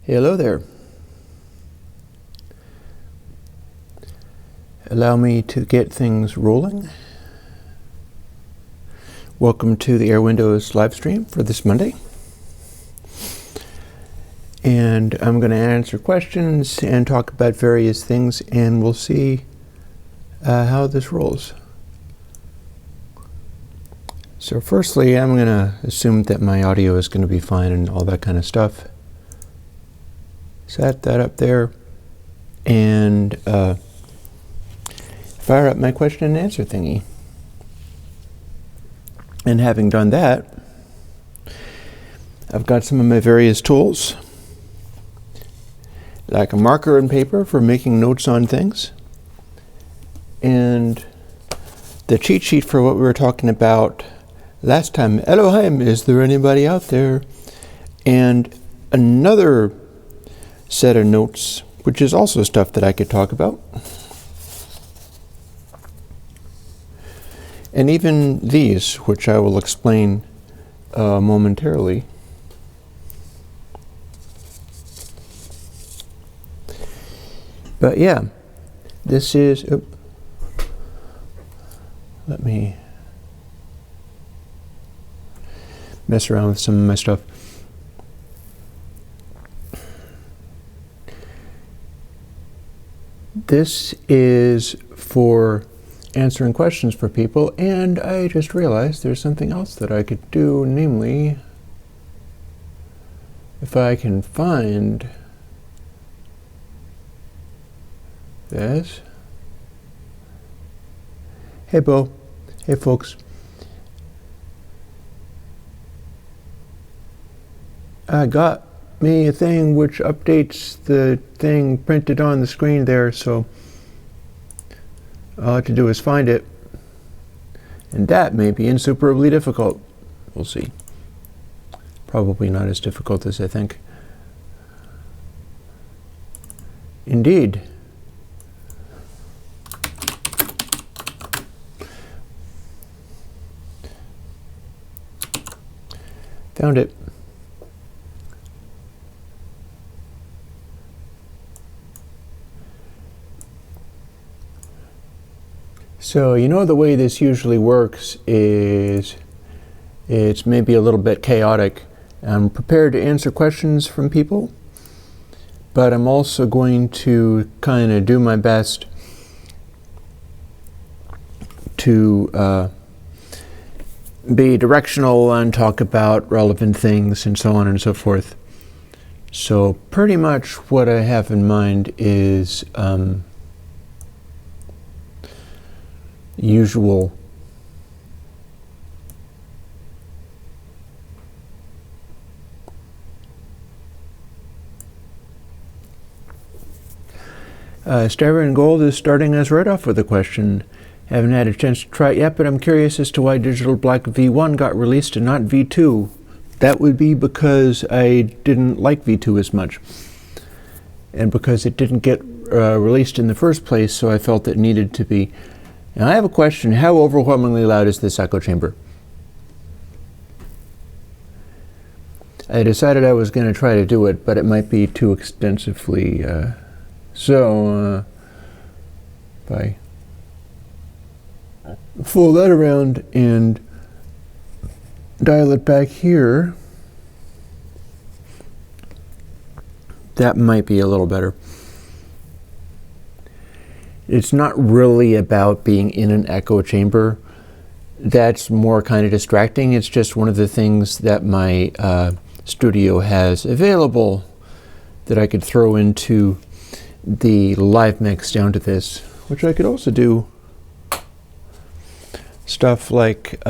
Hello there. Allow me to get things rolling. Welcome to the Airwindows live stream for this Monday. And I'm going to answer questions and talk about various things, and we'll see how this rolls. So firstly, I'm going to assume that my audio is going to be fine and all that kind of stuff. Set that up there and fire up my question and answer thingy. And having done that, I've got some of my various tools, like a marker and paper for making notes on things, and the cheat sheet for what we were talking about last time. Elohim, is there anybody out there? And another set of notes, which is also stuff that I could talk about. And even these, which I will explain momentarily. But yeah, this is, let me mess around with some of my stuff. This is for answering questions for people, and I just realized there's something else that I could do, namely, if I can find this. Hey Bo, hey folks. I got me a thing which updates the thing printed on the screen there, so all I have to do is find it, and that may be insuperably difficult. We'll see. Probably not as difficult as I think. Indeed. Found it. So, you know, the way this usually works is it's maybe a little bit chaotic. I'm prepared to answer questions from people, but I'm also going to kind of do my best to be directional and talk about relevant things and so on and so forth. So pretty much what I have in mind is usual Starry and Gold is starting us right off with a question. Haven't had a chance to try it yet, but I'm curious as to why Digital Black V1 got released and not V2. That would be because I didn't like V2 as much, and because it didn't get released in the first place, so I felt it needed to be. Now I have a question. How overwhelmingly loud is this echo chamber? I decided I was going to try to do it, but it might be too extensively. If I fool that around and dial it back here, that might be a little better. It's not really about being in an echo chamber. That's more kind of distracting. It's just one of the things that my studio has available that I could throw into the live mix down to this, which I could also do stuff like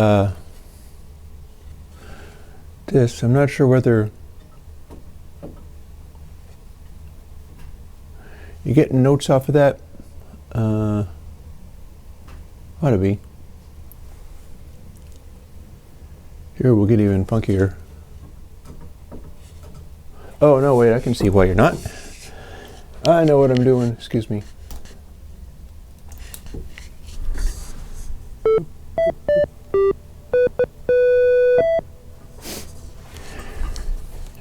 this. I'm not sure whether you're getting notes off of that. Ought to be. Here, we'll get even funkier. Oh, no, wait, I can see why you're not. I know what I'm doing, excuse me.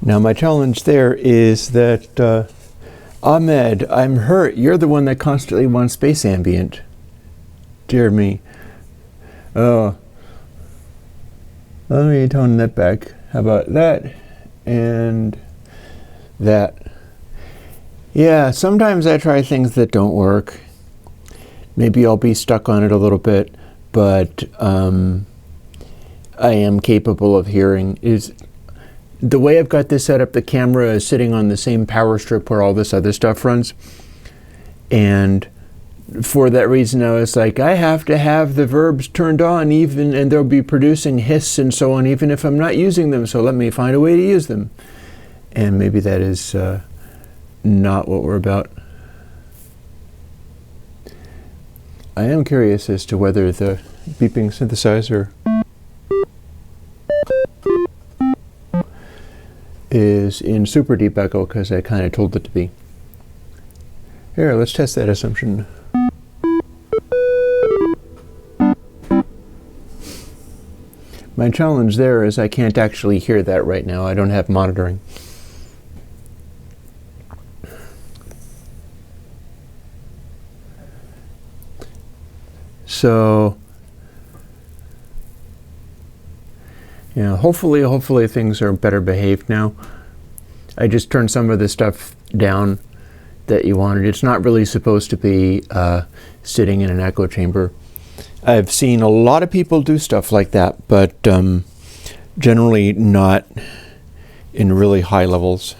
Now my challenge there is that, Ahmed, I'm hurt. You're the one that constantly wants space ambient. Dear me. Oh. Let me tone that back. How about that? And that. Yeah, sometimes I try things that don't work. Maybe I'll be stuck on it a little bit, but I am capable of hearing. The way I've got this set up, the camera is sitting on the same power strip where all this other stuff runs. And for that reason, I was like, I have to have the verbs turned on and they'll be producing hiss and so on, even if I'm not using them. So let me find a way to use them. And maybe that is not what we're about. I am curious as to whether the beeping synthesizer is in super deep echo, because I kind of told it to be. Here, let's test that assumption. My challenge there is I can't actually hear that right now. I don't have monitoring. So, yeah, hopefully things are better behaved now. I just turned some of the stuff down that you wanted. It's not really supposed to be sitting in an echo chamber. I've seen a lot of people do stuff like that, but generally not in really high levels.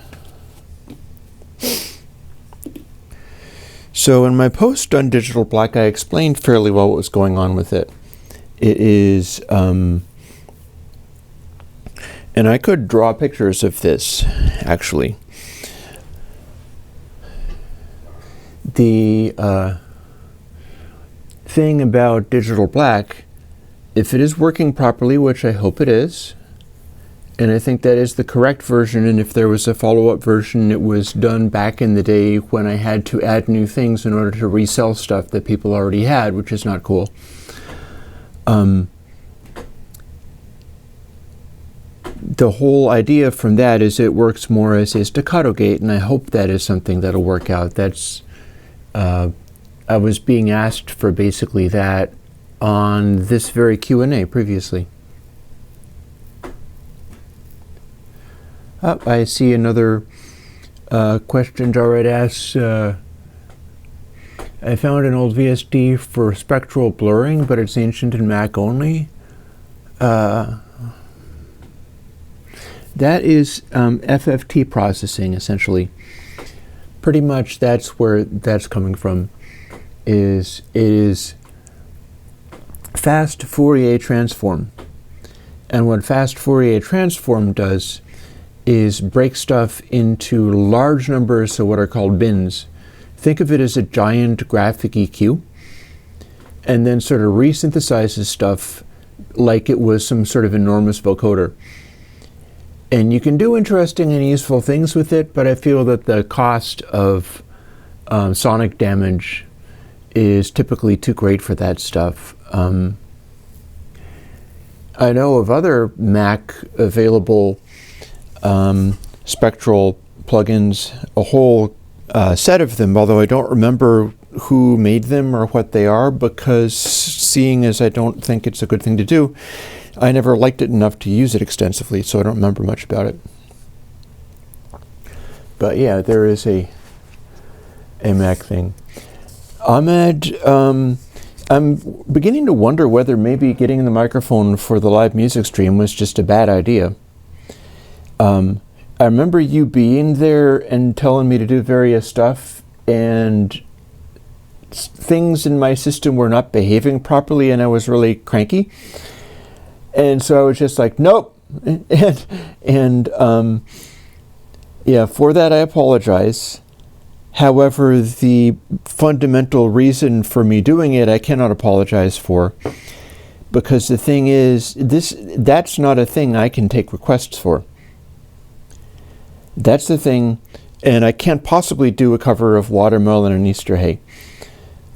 So in my post on Digital Black, I explained fairly well what was going on with it. It is, and I could draw pictures of this, actually. The thing about Digital Black, if it is working properly, which I hope it is, and I think that is the correct version, and if there was a follow-up version, it was done back in the day when I had to add new things in order to resell stuff that people already had, which is not cool. The whole idea from that is it works more as a staccato gate, and I hope that is something that'll work out. That's I was being asked for basically that on this very Q&A previously. I see another question Jared asks. I found an old VSD for spectral blurring, but it's ancient in Mac only. That is FFT processing, essentially. Pretty much that's where that's coming from. It is fast Fourier transform. And what fast Fourier transform does is break stuff into large numbers of what are called bins. Think of it as a giant graphic EQ, and then sort of resynthesizes stuff like it was some sort of enormous vocoder. And you can do interesting and useful things with it, but I feel that the cost of sonic damage is typically too great for that stuff. I know of other Mac available spectral plugins, a whole set of them, although I don't remember who made them or what they are, because seeing as I don't think it's a good thing to do, I never liked it enough to use it extensively, so I don't remember much about it. But yeah, there is a Mac thing. Ahmed, I'm beginning to wonder whether maybe getting the microphone for the live music stream was just a bad idea. I remember you being there and telling me to do various stuff, and things in my system were not behaving properly, and I was really cranky. And so I was just like, nope. And yeah, for that I apologize. However, the fundamental reason for me doing it, I cannot apologize for, because the thing is, that's not a thing I can take requests for. That's the thing, and I can't possibly do a cover of Watermelon and Easter Hay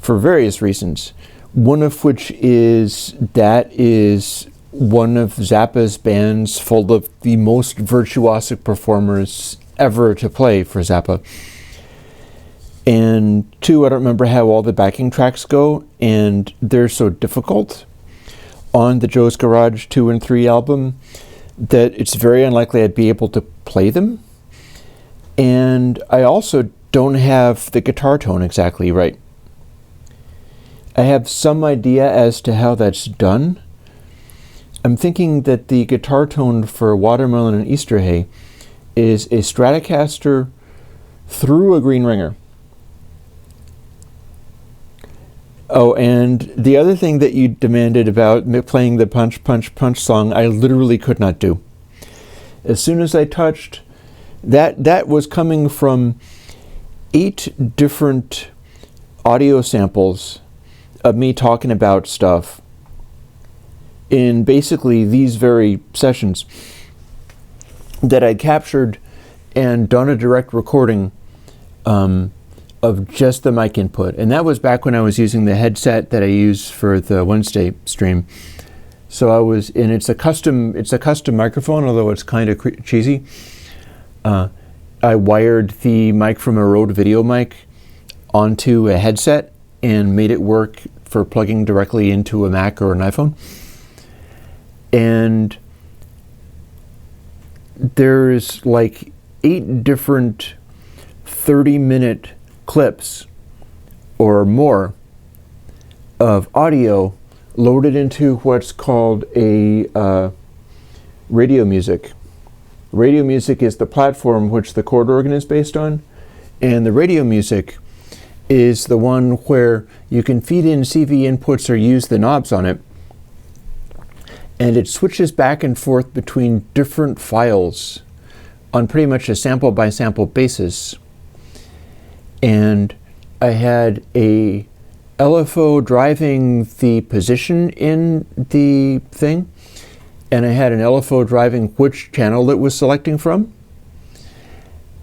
for various reasons. One of which is that is one of Zappa's bands full of the most virtuosic performers ever to play for Zappa. And 2, I don't remember how all the backing tracks go, and they're so difficult on the Joe's Garage 2 and 3 album that it's very unlikely I'd be able to play them. And I also don't have the guitar tone exactly right. I have some idea as to how that's done. I'm thinking that the guitar tone for Watermelon and Easter Hay is a Stratocaster through a green ringer. Oh, and the other thing that you demanded about playing the Punch, Punch, Punch song, I literally could not do. As soon as I touched, that was coming from 8 different audio samples of me talking about stuff in basically these very sessions that I captured and done a direct recording of just the mic input. And that was back when I was using the headset that I use for the Wednesday stream. So and it's a custom microphone, although it's kind of cheesy. I wired the mic from a Rode video mic onto a headset and made it work for plugging directly into a Mac or an iPhone. And there's like 8 different 30-minute clips or more of audio loaded into what's called a radio music. Radio music is the platform which the chord organ is based on, and the radio music is the one where you can feed in CV inputs or use the knobs on it, and it switches back and forth between different files on pretty much a sample by sample basis. And I had a LFO driving the position in the thing, and I had an LFO driving which channel it was selecting from.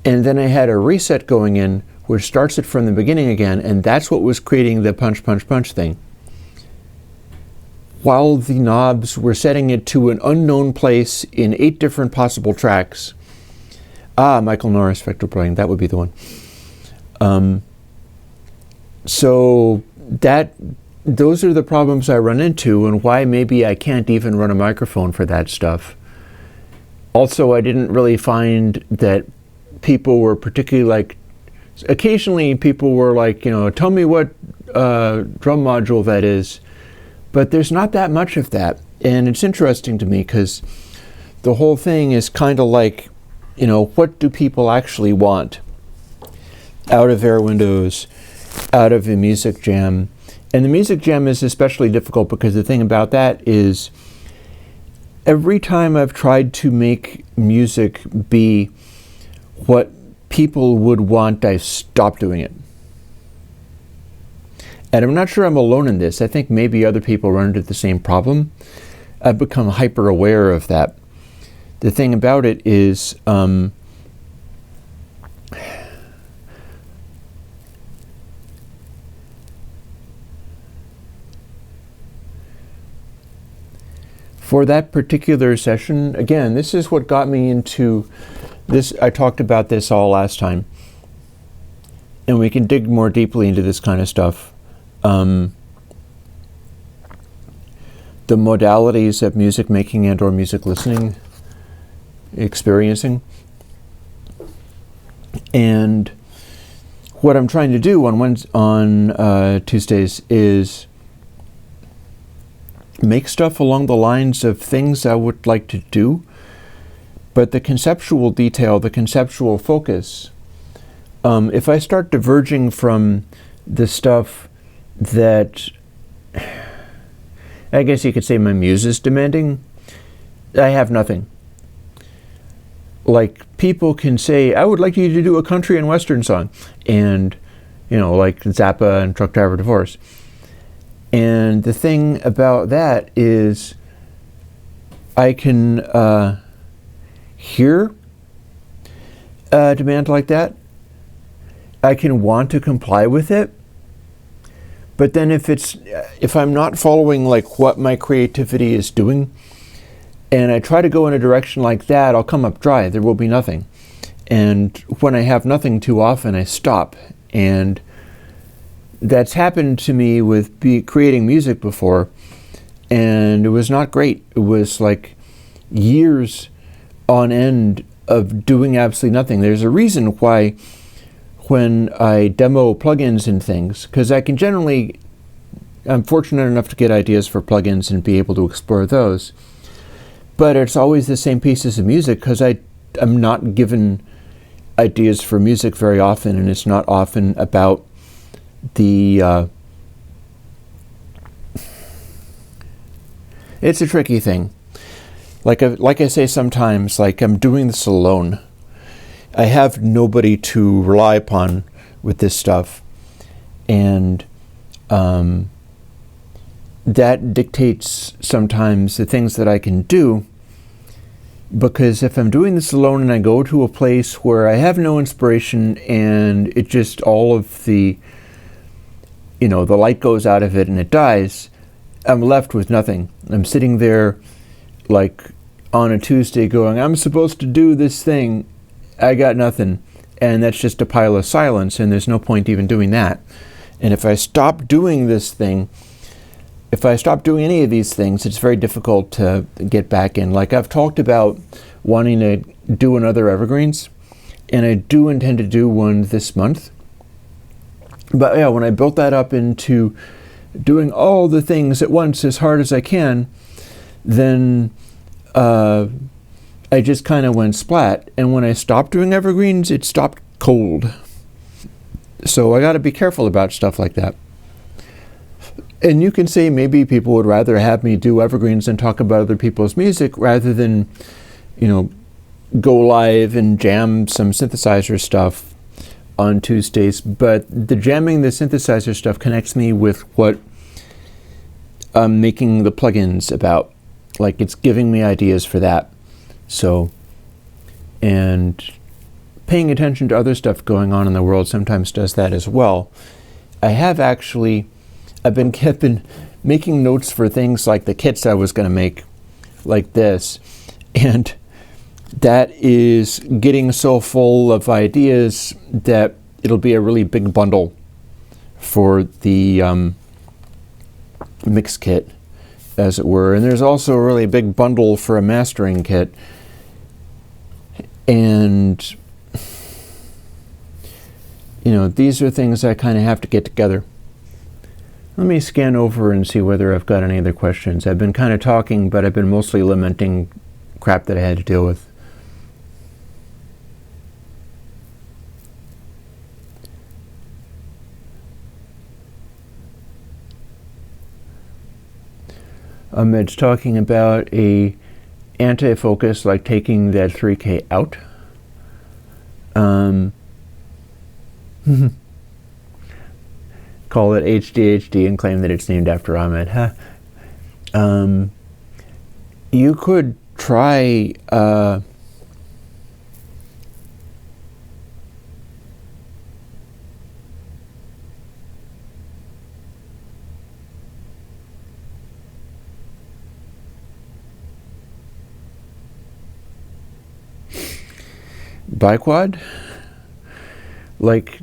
And then I had a reset going in, which starts it from the beginning again, and that's what was creating the punch, punch, punch thing. While the knobs were setting it to an unknown place in 8 different possible tracks. Michael Norris, Vector Playing, that would be the one. So those are the problems I run into, and why maybe I can't even run a microphone for that stuff. Also, I didn't really find that people were particularly occasionally people were like, tell me what drum module that is. But there's not that much of that. And it's interesting to me because the whole thing is kind of like, what do people actually want out of Airwindows, out of a music jam? And the music jam is especially difficult because the thing about that is every time I've tried to make music be what people would want, I've stopped doing it. And I'm not sure I'm alone in this. I think maybe other people run into the same problem. I've become hyper aware of that. The thing about it is, for that particular session, again, this is what got me into this. I talked about this all last time, and we can dig more deeply into this kind of stuff. The modalities of music making and or music listening, experiencing. And what I'm trying to do on Tuesdays is make stuff along the lines of things I would like to do, but the conceptual detail, the conceptual focus, if I start diverging from the stuff that I guess you could say my muse is demanding, I have nothing. Like, people can say, I would like you to do a country and western song, and like Zappa and Truck Driver Divorce. And the thing about that is I can hear a demand like that. I can want to comply with it. But then if I'm not following like what my creativity is doing, and I try to go in a direction like that, I'll come up dry. There will be nothing. And when I have nothing too often, I stop. And that's happened to me with creating music before, and it was not great. It was like years on end of doing absolutely nothing. There's a reason why when I demo plugins and things, because I'm fortunate enough to get ideas for plugins and be able to explore those, but it's always the same pieces of music because I'm not given ideas for music very often, and it's not often about the it's a tricky thing. Like I say sometimes, like I'm doing this alone. I have nobody to rely upon with this stuff, and that dictates sometimes the things that I can do, because if I'm doing this alone and I go to a place where I have no inspiration and it just all of the light goes out of it and it dies, I'm left with nothing. I'm sitting there like on a Tuesday going, I'm supposed to do this thing, I got nothing, and that's just a pile of silence, and there's no point even doing that. And if I stop doing this thing, if I stop doing any of these things, it's very difficult to get back in. Like I've talked about wanting to do another Evergreens, and I do intend to do one this month. But yeah, when I built that up into doing all the things at once as hard as I can, then I just kind of went splat. And when I stopped doing Evergreens, it stopped cold. So I got to be careful about stuff like that. And you can say maybe people would rather have me do Evergreens and talk about other people's music rather than, go live and jam some synthesizer stuff on Tuesdays. But the jamming the synthesizer stuff connects me with what I'm making the plugins about. Like it's giving me ideas for that. So, and paying attention to other stuff going on in the world sometimes does that as well. I've been making notes for things like the kits I was going to make, like this, and that is getting so full of ideas that it'll be a really big bundle for the mix kit, as it were. And there's also a really big bundle for a mastering kit. And, these are things I kind of have to get together. Let me scan over and see whether I've got any other questions. I've been kind of talking, but I've been mostly lamenting crap that I had to deal with. It's talking about a anti-focus, like taking that 3K out. Call it HDHD and claim that it's named after Ahmed. Huh? You could try biquad, like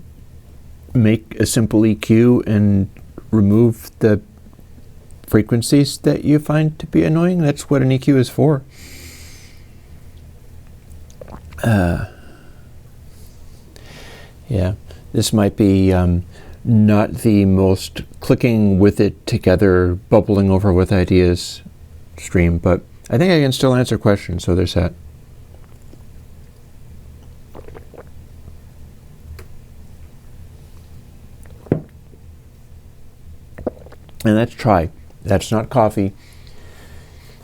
make a simple EQ and remove the frequencies that you find to be annoying. That's what an EQ is for. Yeah, this might be not the most clicking with it together, bubbling over with ideas stream, but I think I can still answer questions, so there's that. And that's chai. That's not coffee.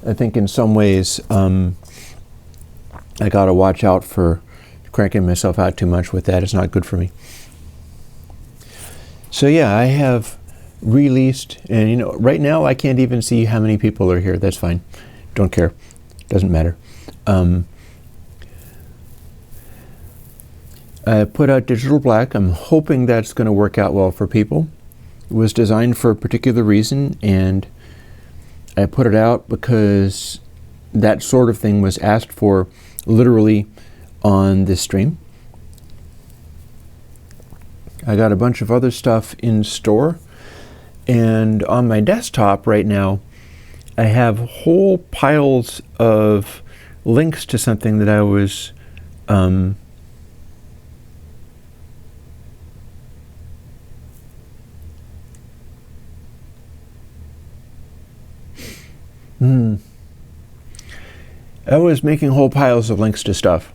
I think in some ways I gotta watch out for cranking myself out too much with that. It's not good for me. So yeah, I have released, and right now I can't even see how many people are here. That's fine. Don't care. Doesn't matter. I put out Digital Black. I'm hoping that's going to work out well for people. It was designed for a particular reason, and I put it out because that sort of thing was asked for literally on this stream. I got a bunch of other stuff in store, and on my desktop right now I have whole piles of links to something that I was I was making whole piles of links to stuff.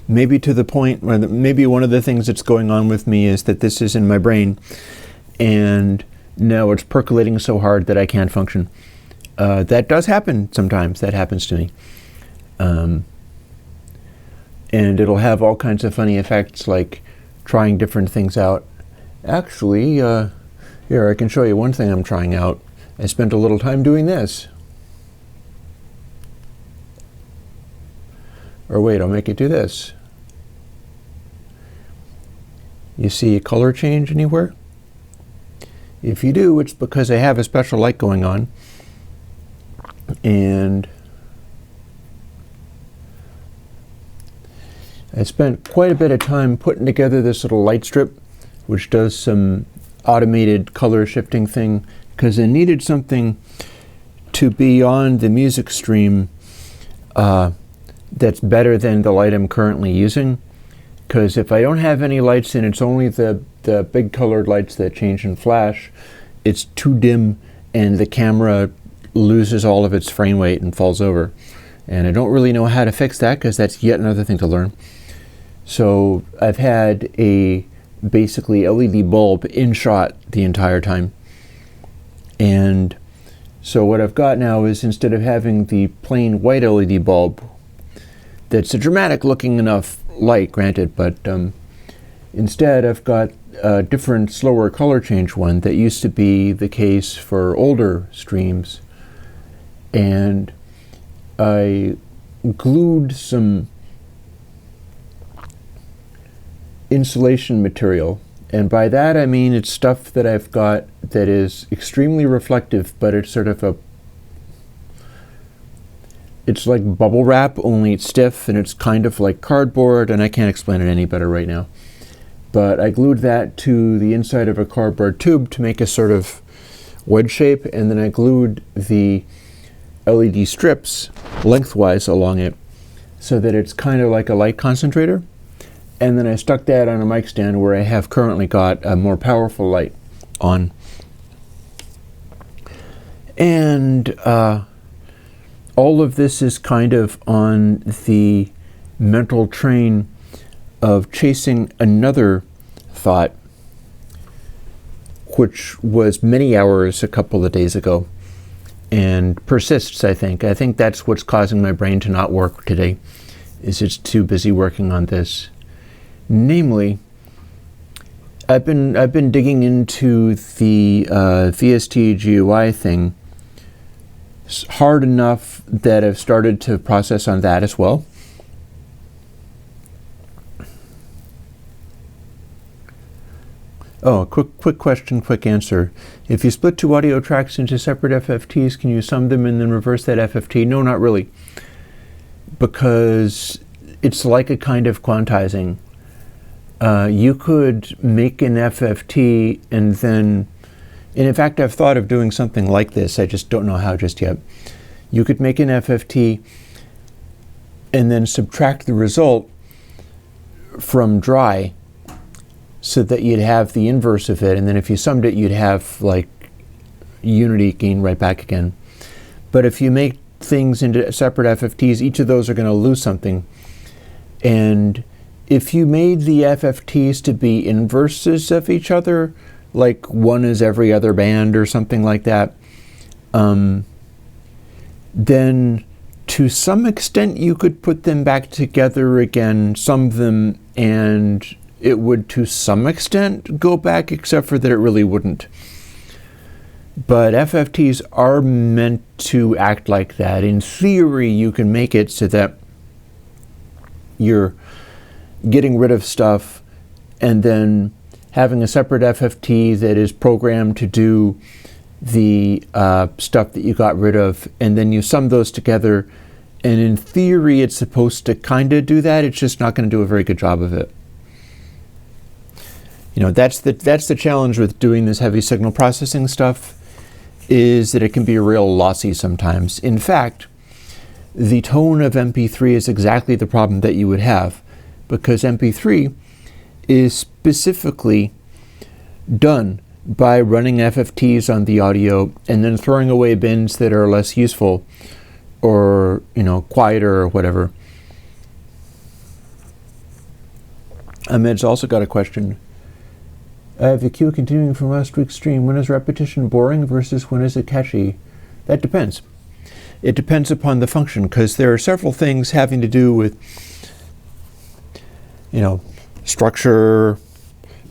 Maybe to the point where maybe one of the things that's going on with me is that this is in my brain, and now it's percolating so hard that I can't function. That does happen sometimes. That happens to me. And it'll have all kinds of funny effects, like trying different things out. Actually, here, I can show you one thing I'm trying out. I spent a little time doing this. Or wait, I'll make it do this. You see a color change anywhere? If you do, it's because I have a special light going on. And I spent quite a bit of time putting together this little light strip, which does some automated color shifting thing, because I needed something to be on the music stream that's better than the light I'm currently using. Because if I don't have any lights in, it's only the big colored lights that change in flash, it's too dim and the camera loses all of its frame rate and falls over. And I don't really know how to fix that, because that's yet another thing to learn. So I've had a basically LED bulb in shot the entire time. And so what I've got now is, instead of having the plain white LED bulb, that's a dramatic looking enough light, granted, but instead I've got a different, slower color change one that used to be the case for older streams. And I glued some insulation material, and by that I mean it's stuff that I've got that is extremely reflective, but it's sort of it's like bubble wrap, only it's stiff, and it's kind of like cardboard, and I can't explain it any better right now. But I glued that to the inside of a cardboard tube to make a sort of wedge shape, and then I glued the LED strips lengthwise along it so that it's kind of like a light concentrator. And then I stuck that on a mic stand where I have currently got a more powerful light on. And all of this is kind of on the mental train of chasing another thought, which was many hours a couple of days ago and persists, I think. I think that's what's causing my brain to not work today, is it's too busy working on this. Namely, I've been digging into the VST GUI thing hard enough that I've started to process on that as well. Oh, quick question, quick answer. If you split two audio tracks into separate FFTs, can you sum them and then reverse that FFT? No, not really, because it's like a kind of quantizing. You could make an FFT and then, and in fact I've thought of doing something like this, I just don't know how just yet. You could make an FFT and then subtract the result from dry so that you'd have the inverse of it, and then if you summed it you'd have like unity gain right back again. But if you make things into separate FFTs, each of those are going to lose something. And if you made the FFTs to be inverses of each other, like one is every other band or something like that, then to some extent you could put them back together again, sum them, and it would to some extent go back, except for that it really wouldn't. But FFTs are meant to act like that. In theory, you can make it so that you're getting rid of stuff and then having a separate FFT that is programmed to do the stuff that you got rid of, and then you sum those together, and in theory it's supposed to kind of do that. It's just not going to do a very good job of it. That's the challenge with doing this heavy signal processing stuff, is that it can be real lossy sometimes. In fact, the tone of MP3 is exactly the problem that you would have, because MP3 is specifically done by running FFTs on the audio and then throwing away bins that are less useful or, quieter or whatever. Ahmed's also got a question. I have a cue continuing from last week's stream. When is repetition boring versus when is it catchy? That depends. It depends upon the function, because there are several things having to do with, structure,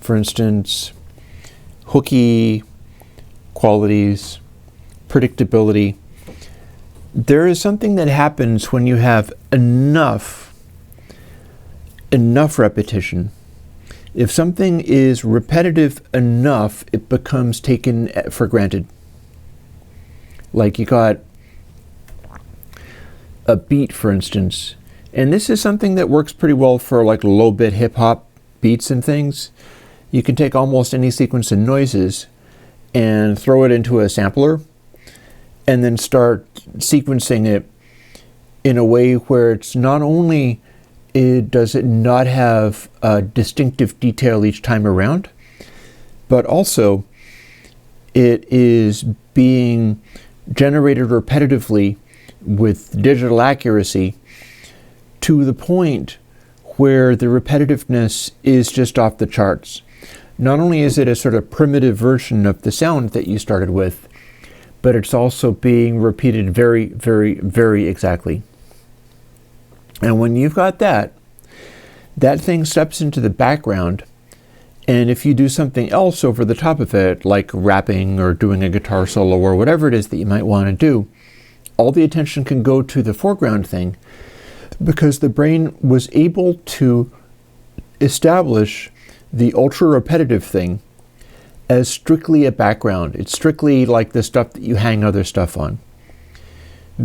for instance, hooky qualities, predictability. There is something that happens when you have enough repetition. If something is repetitive enough, it becomes taken for granted. Like you got a beat, for instance, and this is something that works pretty well for like low bit hip hop beats and things. You can take almost any sequence of noises and throw it into a sampler and then start sequencing it in a way where it's not only does it not have a distinctive detail each time around, but also it is being generated repetitively with digital accuracy to the point where the repetitiveness is just off the charts. Not only is it a sort of primitive version of the sound that you started with, but it's also being repeated very, very, very exactly. And when you've got that thing steps into the background, and if you do something else over the top of it, like rapping or doing a guitar solo or whatever it is that you might want to do, all the attention can go to the foreground thing, because the brain was able to establish the ultra repetitive thing as strictly a background. It's strictly like the stuff that you hang other stuff on.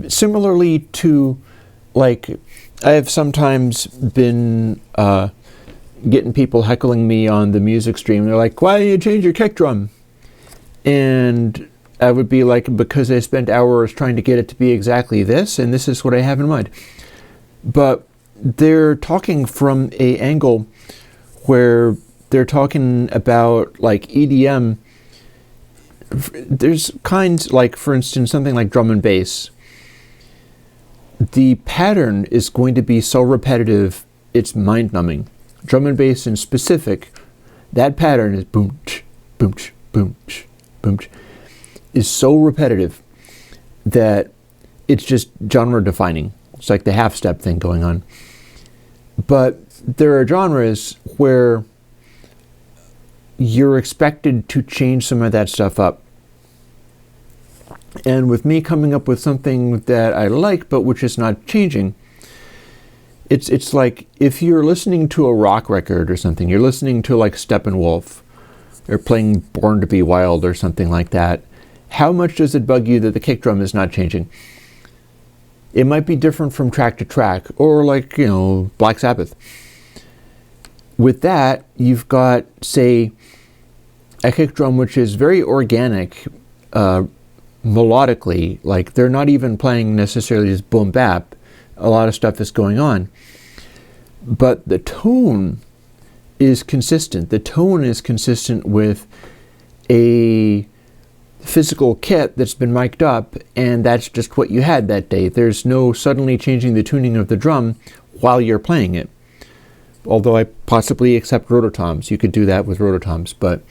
Similarly to, like, I have sometimes been getting people heckling me on the music stream. They're like, why didn't you change your kick drum? And I would be like, because I spent hours trying to get it to be exactly this, and this is what I have in mind. But they're talking from an angle where they're talking about like EDM. There's kinds, like, for instance, something like drum and bass. The pattern is going to be so repetitive, it's mind-numbing. Drum and bass in specific, that pattern is boom, ch, boom, ch, boom, ch, boom, ch, is so repetitive that it's just genre-defining. It's like the half-step thing going on. But there are genres where you're expected to change some of that stuff up. And with me coming up with something that I like, but which is not changing, it's like if you're listening to a rock record or something, you're listening to like Steppenwolf, or playing Born to Be Wild or something like that, how much does it bug you that the kick drum is not changing? It might be different from track to track, or like, Black Sabbath. With that, you've got, say, a kick drum which is very organic, melodically, like they're not even playing necessarily just boom bap. A lot of stuff is going on. But the tone is consistent. The tone is consistent with a physical kit that's been mic'd up, and that's just what you had that day. There's no suddenly changing the tuning of the drum while you're playing it. Although I possibly accept rototoms. You could do that with rototoms. But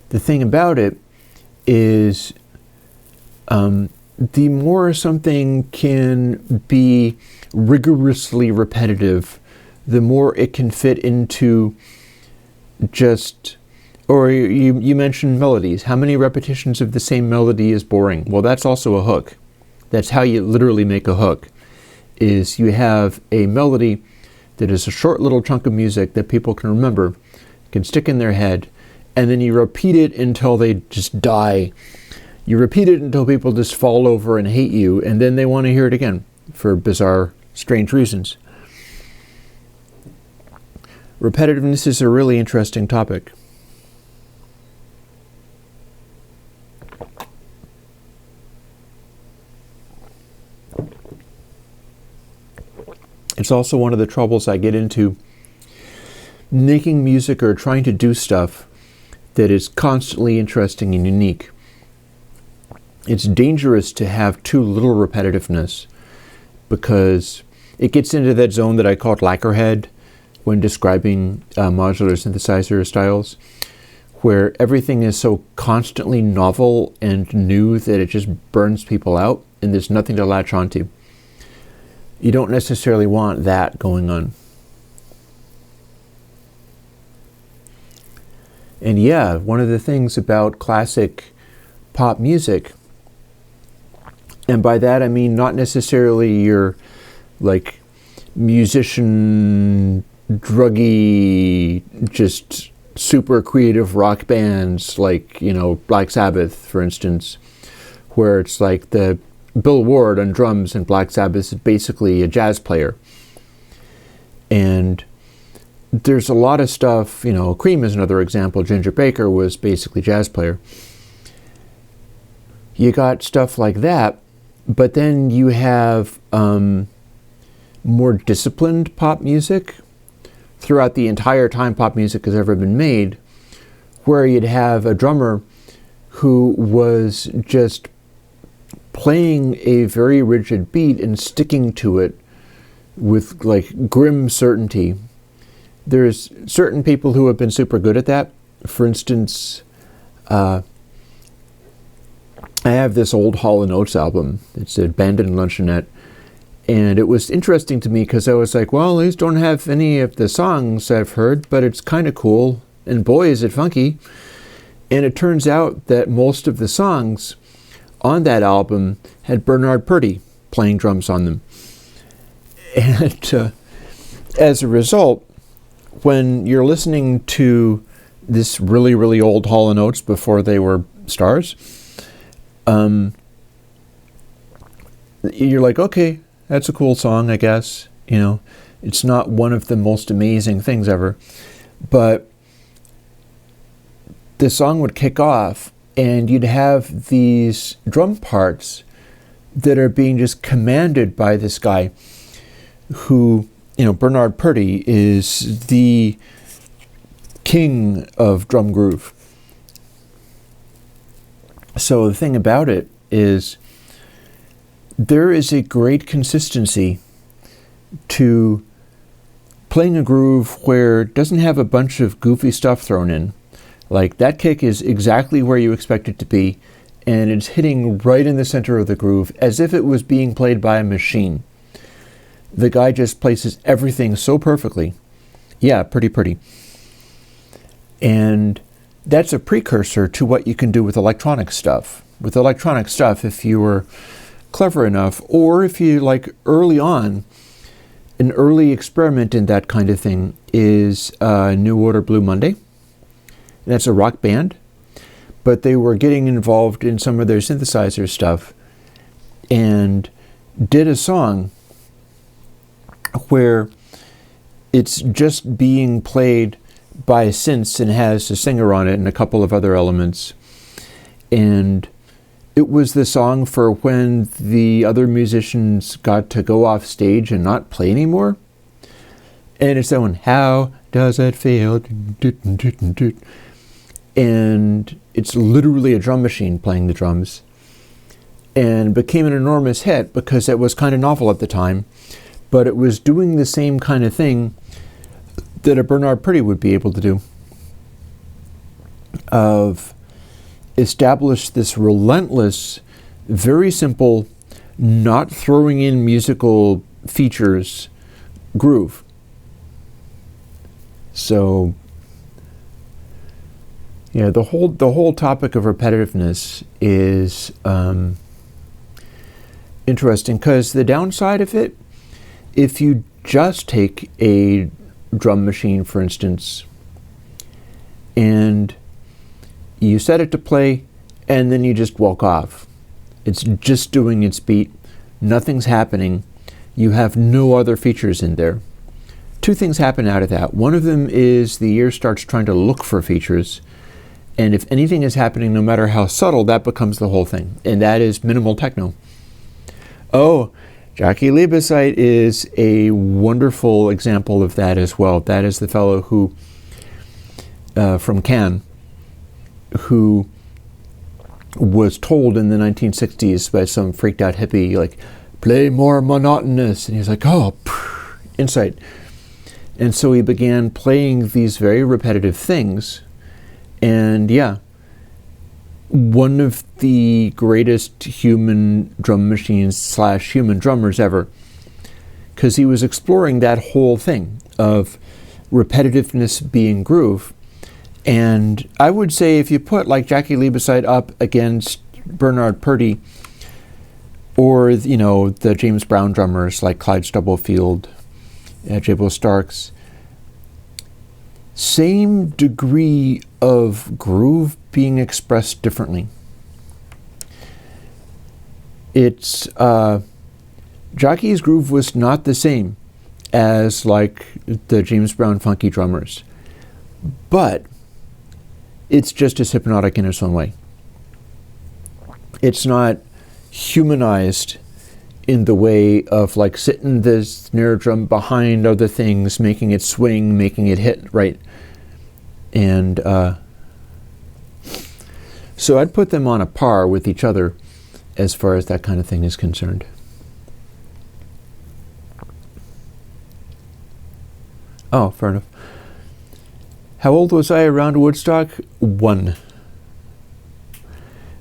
the thing about it is, the more something can be rigorously repetitive, the more it can fit into just, or you mentioned melodies. How many repetitions of the same melody is boring? Well, that's also a hook. That's how you literally make a hook, is you have a melody that is a short little chunk of music that people can remember, can stick in their head, and then you repeat it until they just die. You repeat it until people just fall over and hate you, and then they want to hear it again for bizarre, strange reasons. Repetitiveness is a really interesting topic. It's also one of the troubles I get into making music or trying to do stuff that is constantly interesting and unique. It's dangerous to have too little repetitiveness because it gets into that zone that I called lacquerhead when describing modular synthesizer styles, where everything is so constantly novel and new that it just burns people out and there's nothing to latch onto. You don't necessarily want that going on. And yeah, one of the things about classic pop music, and by that I mean not necessarily your like musician, druggy, just super creative rock bands like, you know, Black Sabbath, for instance, where it's like the Bill Ward on drums and Black Sabbath is basically a jazz player. And there's a lot of stuff, you know, Cream is another example. Ginger Baker was basically a jazz player. You got stuff like that, but then you have more disciplined pop music throughout the entire time pop music has ever been made, where you'd have a drummer who was just playing a very rigid beat and sticking to it with like grim certainty. There's certain people who have been super good at that. For instance, I have this old Hall & Oates album. It's Abandoned Luncheonette. And it was interesting to me because I was like, well, these don't have any of the songs I've heard, but it's kind of cool. And boy, is it funky. And it turns out that most of the songs on that album had Bernard Purdie playing drums on them. And as a result, when you're listening to this really, really old Hall & Oates before they were stars, you're like, okay, that's a cool song, I guess. You know, it's not one of the most amazing things ever. But the song would kick off and you'd have these drum parts that are being just commanded by this guy who, you know, Bernard Purdie is the king of drum groove. So the thing about it is there is a great consistency to playing a groove where it doesn't have a bunch of goofy stuff thrown in. Like that kick is exactly where you expect it to be, and it's hitting right in the center of the groove as if it was being played by a machine. The guy just places everything so perfectly. Yeah, pretty. And that's a precursor to what you can do with electronic stuff. With electronic stuff, if you were clever enough, or if you like early on, an early experiment in that kind of thing is New Order Blue Monday. That's a rock band, but they were getting involved in some of their synthesizer stuff and did a song where it's just being played by synths and has a singer on it and a couple of other elements. And it was the song for when the other musicians got to go off stage and not play anymore. And it's that one, how does it feel? And it's literally a drum machine playing the drums, and became an enormous hit because it was kind of novel at the time, but it was doing the same kind of thing that a Bernard Purdie would be able to do, of establish this relentless, very simple, not throwing in musical features groove. So yeah, the whole topic of repetitiveness is interesting because the downside of it, if you just take a drum machine, for instance, and you set it to play and then you just walk off. It's just doing its beat. Nothing's happening. You have no other features in there. Two things happen out of that. One of them is the ear starts trying to look for features, and if anything is happening, no matter how subtle, that becomes the whole thing, and that is minimal techno. Oh, Jackie Liebesite is a wonderful example of that as well. That is the fellow who, from Cannes, who was told in the 1960s by some freaked out hippie, like, play more monotonous. And he's like, oh, insight. And so he began playing these very repetitive things. And yeah, one of the greatest human drum machines / human drummers ever. Because he was exploring that whole thing of repetitiveness being groove. And I would say if you put like Jackie Liebesite up against Bernard Purdie, or the James Brown drummers like Clyde Stubblefield, J-Bo Starks, same degree of groove being expressed differently. It's Jackie's groove was not the same as like the James Brown funky drummers, but it's just as hypnotic in its own way. It's not humanized in the way of like sitting the snare drum behind other things, making it swing, making it hit right. And so I'd put them on a par with each other as far as that kind of thing is concerned. Oh, fair enough. How old was I around Woodstock? 1.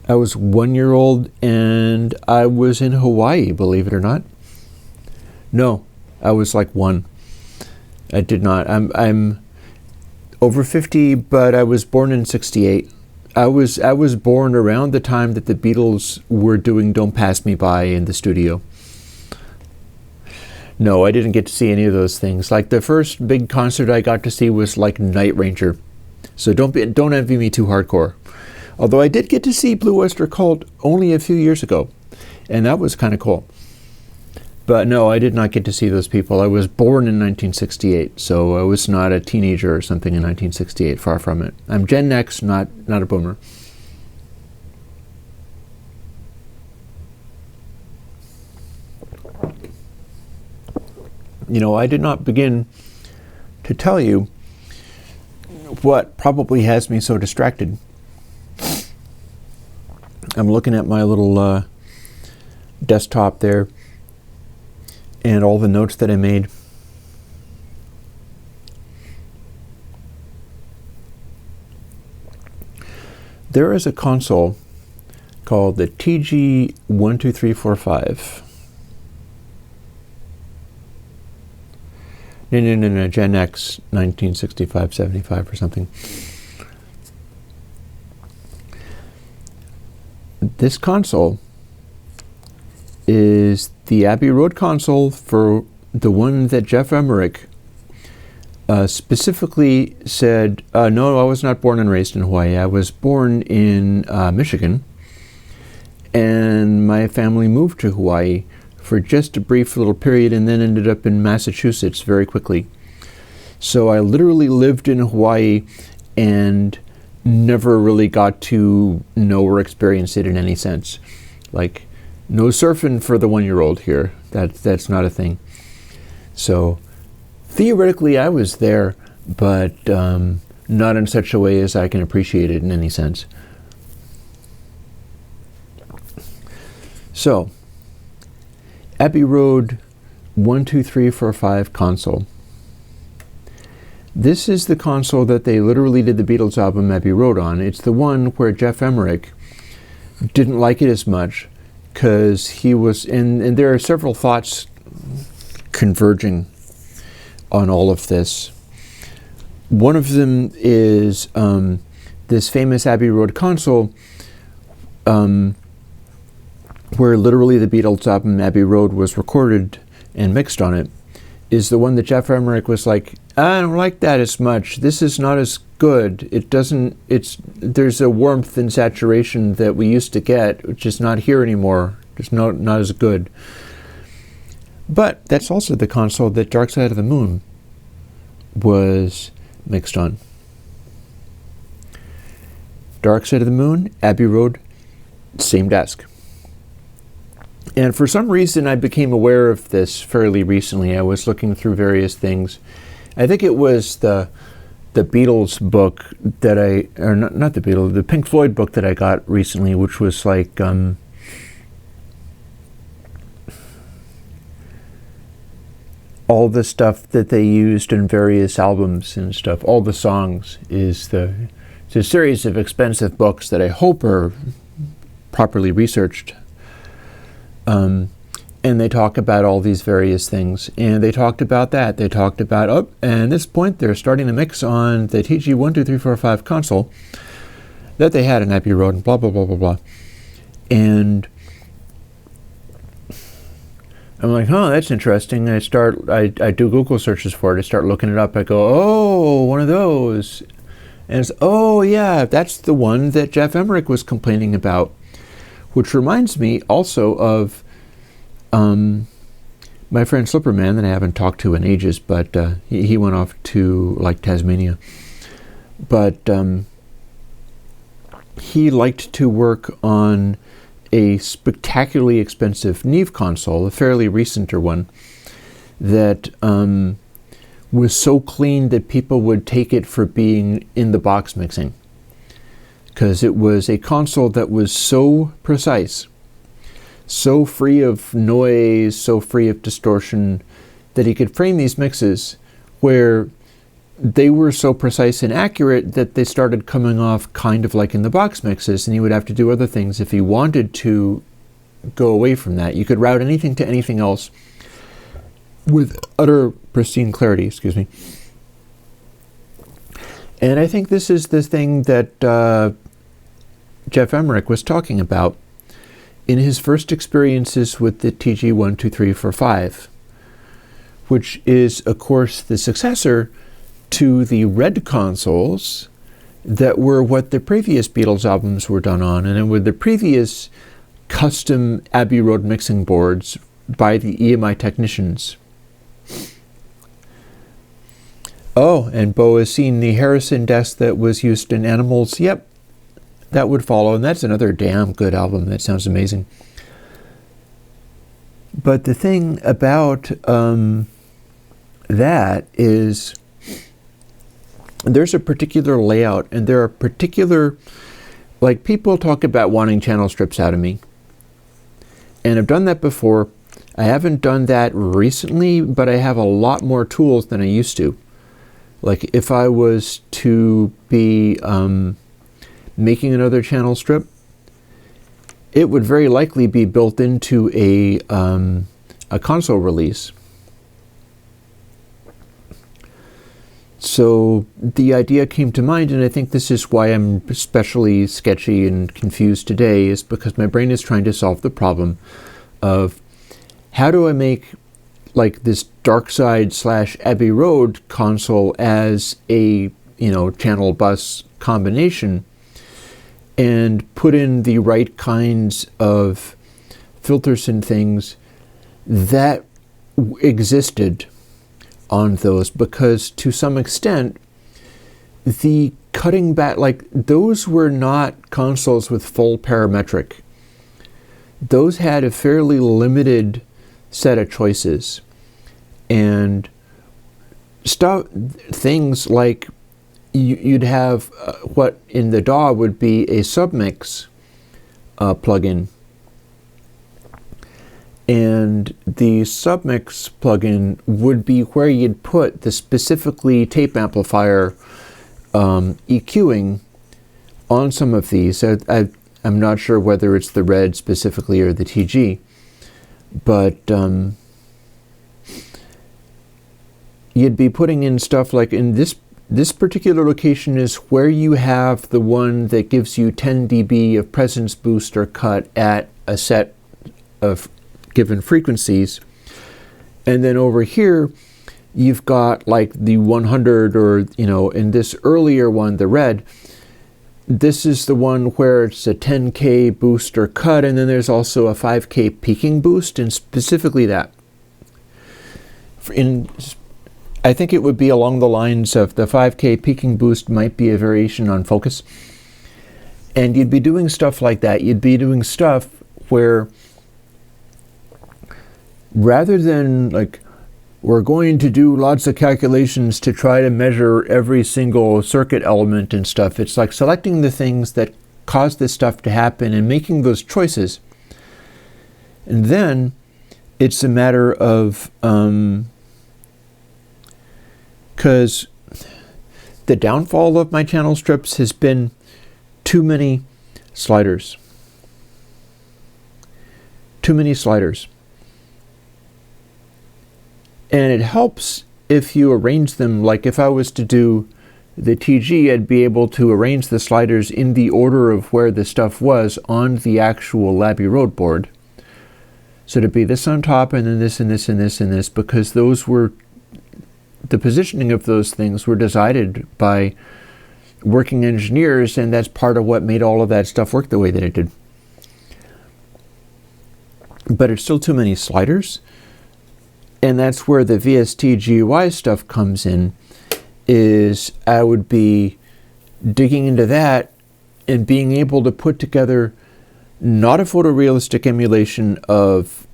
I was 1 year old, and I was in Hawaii, believe it or not. No, I was like 1. I did not. I'm over 50, but I was born in 68. I was born around the time that the Beatles were doing Don't Pass Me By in the studio. No, I didn't get to see any of those things. Like the first big concert I got to see was like Night Ranger. So don't envy me too hardcore. Although I did get to see Blue Oyster Cult only a few years ago, and that was kind of cool. But no, I did not get to see those people. I was born in 1968, so I was not a teenager or something in 1968, far from it. I'm Gen X, not a boomer. I did not begin to tell you what probably has me so distracted. I'm looking at my little desktop there and all the notes that I made. There is a console called the TG12345. No, Gen X 1965-75 or something. This console is the Abbey Road console for the one that Jeff Emmerich specifically said, no, I was not born and raised in Hawaii. I was born in Michigan, and my family moved to Hawaii for just a brief little period and then ended up in Massachusetts very quickly. So I literally lived in Hawaii and never really got to know or experience it in any sense. Like, no surfing for the 1-year-old here. That's not a thing. So theoretically I was there, but not in such a way as I can appreciate it in any sense. So, Abbey Road 12345 console. This is the console that they literally did the Beatles album Abbey Road on. It's the one where Jeff Emmerich didn't like it as much because he was in, and there are several thoughts converging on all of this. One of them is this famous Abbey Road console where literally the Beatles album Abbey Road was recorded and mixed on it, is the one that Jeff Emmerich was like, I don't like that as much. This is not as good. It doesn't, there's a warmth and saturation that we used to get, which is not here anymore. It's not as good. But that's also the console that Dark Side of the Moon was mixed on. Dark Side of the Moon, Abbey Road, same desk. And for some reason, I became aware of this fairly recently. I was looking through various things. I think it was the Beatles book that not the Beatles, the Pink Floyd book that I got recently, which was like, all the stuff that they used in various albums and stuff, all the songs, it's a series of expensive books that I hope are properly researched. And they talk about all these various things. And they talked about that. They talked about, and at this point they're starting to mix on the TG12345 console that they had in Abbey Road and blah, blah, blah, blah, blah. And I'm like, that's interesting. I do Google searches for it. I start looking it up. I go, oh, one of those. And it's, oh, yeah, that's the one that Jeff Emmerich was complaining about. Which reminds me also of my friend Slipperman that I haven't talked to in ages, but he went off to, like, Tasmania. But he liked to work on a spectacularly expensive Neve console, a fairly recenter one, that was so clean that people would take it for being in the box mixing. Because it was a console that was so precise, so free of noise, so free of distortion, that he could frame these mixes where they were so precise and accurate that they started coming off kind of like in the box mixes, and he would have to do other things if he wanted to go away from that. You could route anything to anything else with utter pristine clarity, excuse me. And I think this is the thing that Jeff Emmerich was talking about in his first experiences with the TG12345, which is, of course, the successor to the red consoles that were what the previous Beatles albums were done on, and with the previous custom Abbey Road mixing boards by the EMI technicians. Oh, and Bo has seen the Harrison desk that was used in Animals. Yep, that would follow, and that's another damn good album. That sounds amazing. But the thing about that is there's a particular layout, and there are particular, like, people talk about wanting channel strips out of me. And I've done that before. I haven't done that recently, but I have a lot more tools than I used to. Like, if I was to be making another channel strip, it would very likely be built into a console release. So the idea came to mind, and I think this is why I'm especially sketchy and confused today, is because my brain is trying to solve the problem of how do I make, like, this Dark Side / Abbey Road console as a, channel bus combination, and put in the right kinds of filters and things that existed on those, because to some extent the cutting back, like, those were not consoles with full parametric. Those had a fairly limited set of choices, and things like you'd have what in the DAW would be a submix plugin. And the submix plugin would be where you'd put the specifically tape amplifier EQing on some of these. I'm not sure whether it's the red specifically or the TG, but you'd be putting in stuff like in this particular location is where you have the one that gives you 10 dB of presence boost or cut at a set of given frequencies, and then over here you've got like the 100, or in this earlier one, the red, this is the one where it's a 10K boost or cut, and then there's also a 5K peaking boost, and specifically that. I think it would be along the lines of the 5K peaking boost might be a variation on focus. And you'd be doing stuff like that. You'd be doing stuff where rather than like, we're going to do lots of calculations to try to measure every single circuit element and stuff. It's like selecting the things that cause this stuff to happen and making those choices. And then it's a matter of, because the downfall of my channel strips has been too many sliders. Too many sliders. And it helps if you arrange them, like if I was to do the TG, I'd be able to arrange the sliders in the order of where the stuff was on the actual Abbey Road board. So to be this on top, and then this, and this, and this, and this, because those were, the positioning of those things were decided by working engineers, and that's part of what made all of that stuff work the way that it did. But it's still too many sliders. And that's where the VST GUI stuff comes in, is I would be digging into that and being able to put together not a photorealistic emulation of,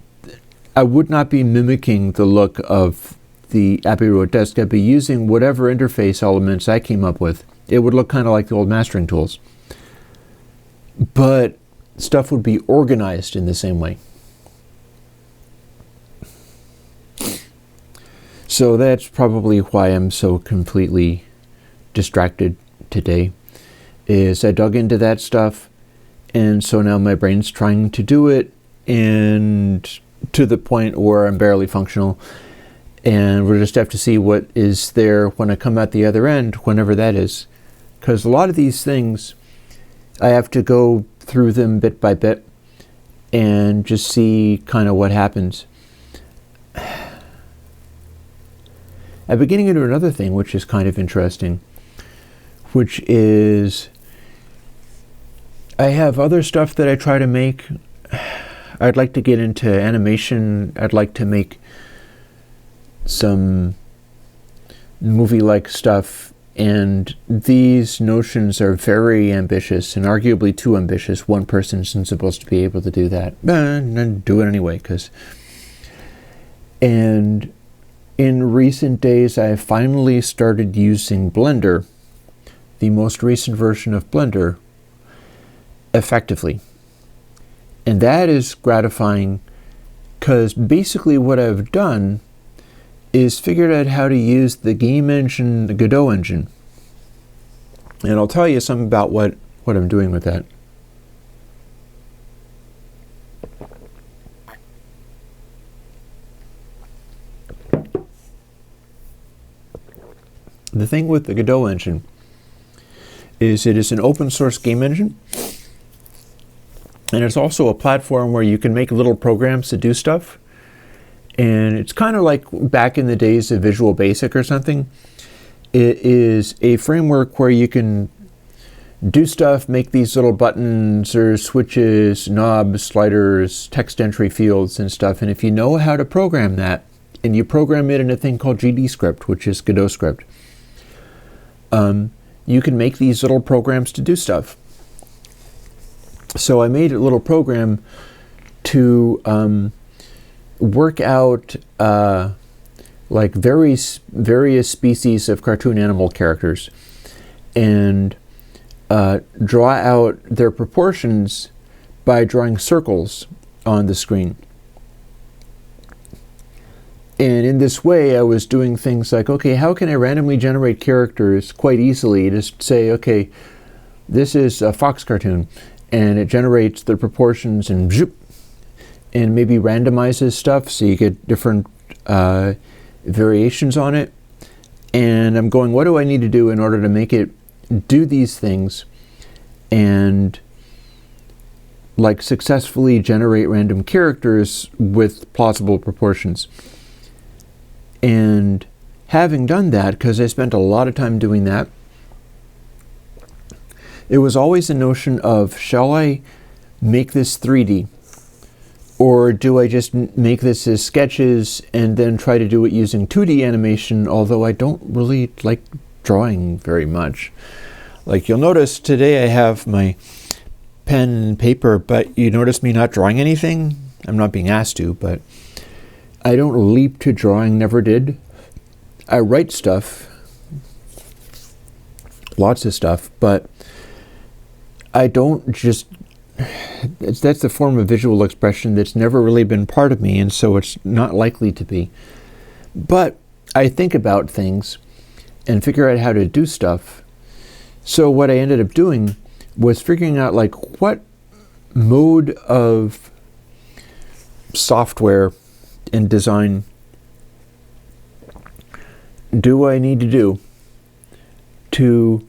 I would not be mimicking the look of the Abbey Road desk. I'd be using whatever interface elements I came up with. It would look kind of like the old mastering tools. But stuff would be organized in the same way. So that's probably why I'm so completely distracted today, is I dug into that stuff, and so now my brain's trying to do it, and to the point where I'm barely functional, and we'll just have to see what is there when I come out the other end, whenever that is. Because a lot of these things, I have to go through them bit by bit and just see kind of what happens. I'm beginning into another thing which is kind of interesting, which is I have other stuff that I try to make. I'd like to get into animation. I'd like to make some movie-like stuff, and these notions are very ambitious, and arguably too ambitious. One person isn't supposed to be able to do that. Do it anyway, and in recent days, I have finally started using Blender, the most recent version of Blender, effectively. And that is gratifying, because basically what I've done is figured out how to use the game engine, the Godot engine. And I'll tell you something about what I'm doing with that. The thing with the Godot engine is it is an open source game engine, and it's also a platform where you can make little programs to do stuff. And it's kind of like back in the days of Visual Basic or something. It is a framework where you can do stuff, make these little buttons or switches, knobs, sliders, text entry fields and stuff. And if you know how to program that, and you program it in a thing called GDScript, which is Godot script, you can make these little programs to do stuff. So I made a little program to work out like various species of cartoon animal characters, and draw out their proportions by drawing circles on the screen. And in this way, I was doing things like, okay, how can I randomly generate characters quite easily? Just say, okay, this is a Fox cartoon, and it generates the proportions and zoop, and maybe randomizes stuff so you get different variations on it. And I'm going, what do I need to do in order to make it do these things and like successfully generate random characters with plausible proportions? And having done that, because I spent a lot of time doing that, it was always a notion of, shall I make this 3D? Or do I just make this as sketches and then try to do it using 2D animation, although I don't really like drawing very much. Like you'll notice today I have my pen and paper, but you notice me not drawing anything? I'm not being asked to, but I don't leap to drawing, never did. I write stuff, lots of stuff, but I don't just, that's the form of visual expression that's never really been part of me, and so it's not likely to be. But I think about things and figure out how to do stuff. So what I ended up doing was figuring out like what mode of software and design do I need to do to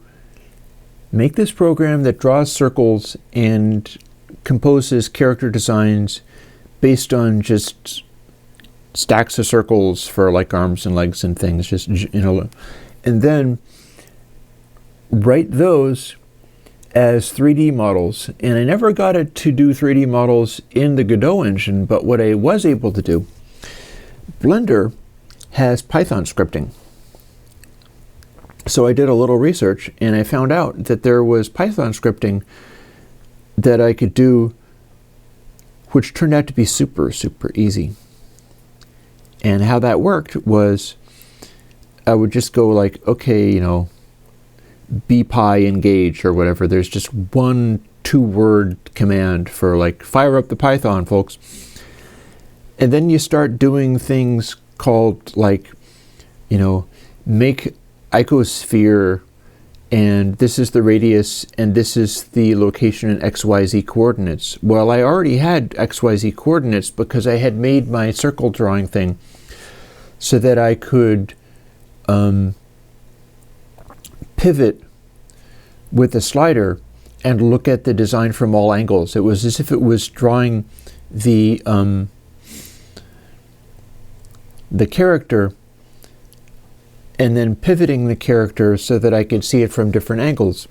make this program that draws circles and composes character designs based on just stacks of circles for like arms and legs and things, just, you know, and then write those as 3D models. And I never got it to do 3D models in the Godot engine, but what I was able to do, Blender has Python scripting. So I did a little research and I found out that there was Python scripting that I could do, which turned out to be super, super easy. And how that worked was I would just go like, okay, you know, bpy engage or whatever. There's just 1 2-word command for like fire up the Python, folks. And then you start doing things called like, you know, make icosphere, and this is the radius and this is the location in XYZ coordinates. Well, I already had XYZ coordinates because I had made my circle drawing thing so that I could pivot with the slider and look at the design from all angles. It was as if it was drawing the character and then pivoting the character so that I could see it from different angles.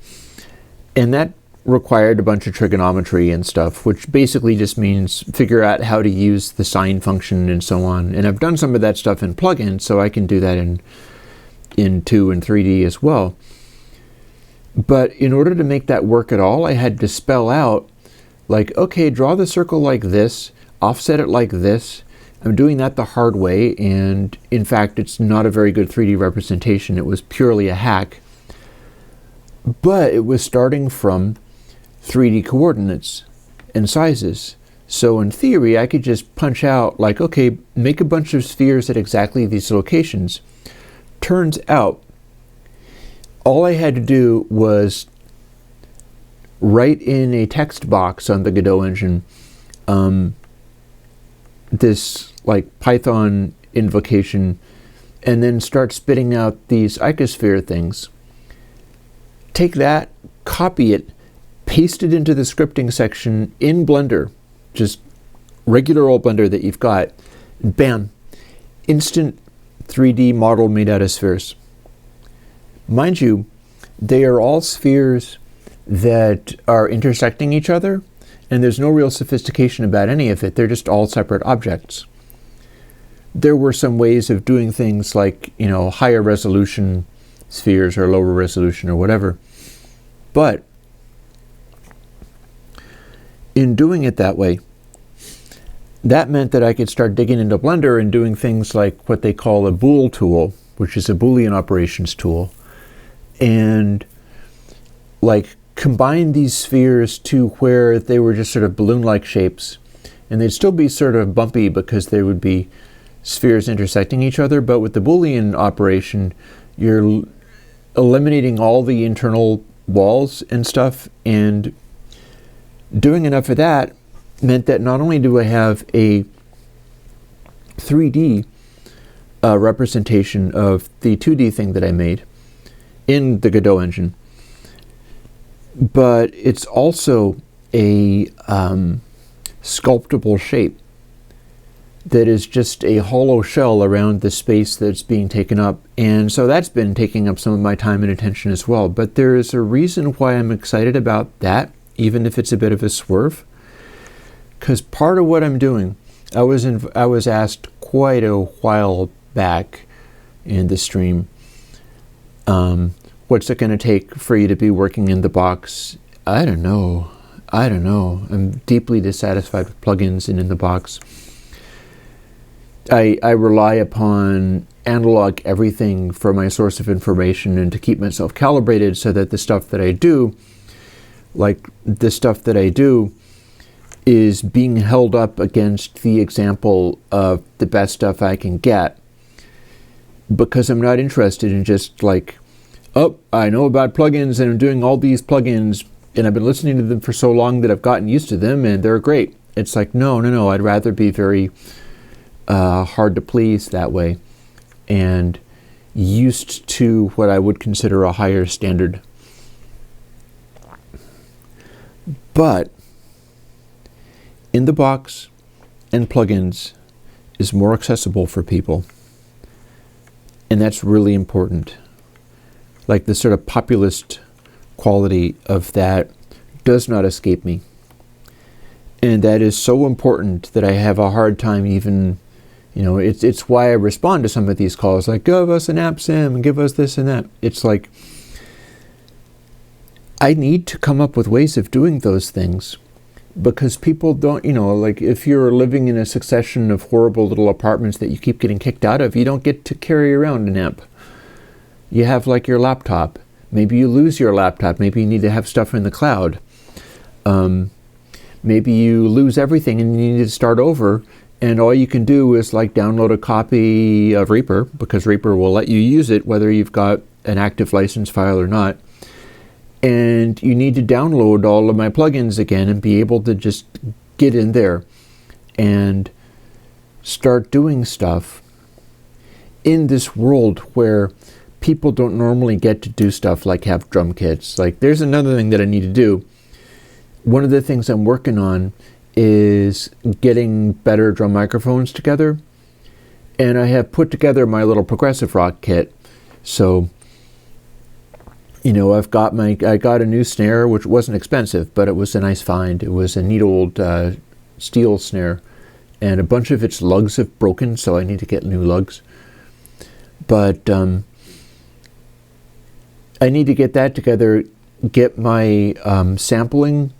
And that required a bunch of trigonometry and stuff, which basically just means figure out how to use the sine function and so on. And I've done some of that stuff in plugins, so I can do that in 2 and 3D as well. But in order to make that work at all, I had to spell out like, okay, draw the circle like this, offset it like this. I'm doing that the hard way, and in fact, it's not a very good 3D representation. It was purely a hack. But it was starting from 3D coordinates and sizes. So in theory, I could just punch out like, okay, make a bunch of spheres at exactly these locations. Turns out, all I had to do was write in a text box on the Godot engine this like Python invocation, and then start spitting out these icosphere things. Take that, copy it, paste it into the scripting section in Blender, just regular old Blender that you've got, and bam, instant 3D model made out of spheres. Mind you, they are all spheres that are intersecting each other, and there's no real sophistication about any of it. They're just all separate objects. There were some ways of doing things like, you know, higher resolution spheres or lower resolution or whatever. But in doing it that way, that meant that I could start digging into Blender and doing things like what they call a bool tool, which is a Boolean operations tool, and like combine these spheres to where they were just sort of balloon-like shapes, and they'd still be sort of bumpy because they would be spheres intersecting each other, but with the Boolean operation, you're eliminating all the internal walls and stuff, and doing enough of that meant that not only do I have a 3D representation of the 2D thing that I made in the Godot engine, but it's also a sculptable shape. that is just a hollow shell around the space that's being taken up. And so that's been taking up some of my time and attention as well. But there is a reason why I'm excited about that, even if it's a bit of a swerve. Because part of what I'm doing, I was asked quite a while back in the stream, what's it going to take for you to be working in the box? I don't know. I'm deeply dissatisfied with plugins and in the box. I rely upon analog everything for my source of information and to keep myself calibrated so that the stuff that I do, is being held up against the example of the best stuff I can get. Because I'm not interested in just like, oh, I know about plugins and I'm doing all these plugins and I've been listening to them for so long that I've gotten used to them and they're great. It's like, no, I'd rather be very hard to please that way and used to what I would consider a higher standard. But in the box and plugins is more accessible for people. And that's really important. Like the sort of populist quality of that does not escape me. And that is so important that I have a hard time even, it's why I respond to some of these calls, like, give us an app sim and give us this and that. It's like, I need to come up with ways of doing those things because people don't, like if you're living in a succession of horrible little apartments that you keep getting kicked out of, you don't get to carry around an amp. You have like your laptop. Maybe you lose your laptop. Maybe you need to have stuff in the cloud. Maybe you lose everything and you need to start over. And all you can do is like download a copy of Reaper because Reaper will let you use it whether you've got an active license file or not. And you need to download all of my plugins again and be able to just get in there and start doing stuff in this world where people don't normally get to do stuff like have drum kits. Like there's another thing that I need to do. One of the things I'm working on is getting better drum microphones together. And I have put together my little progressive rock kit. So I got a new snare, which wasn't expensive, but it was a nice find. It was a neat old steel snare, and a bunch of its lugs have broken, so I need to get new lugs. But I need to get that together, get my sampling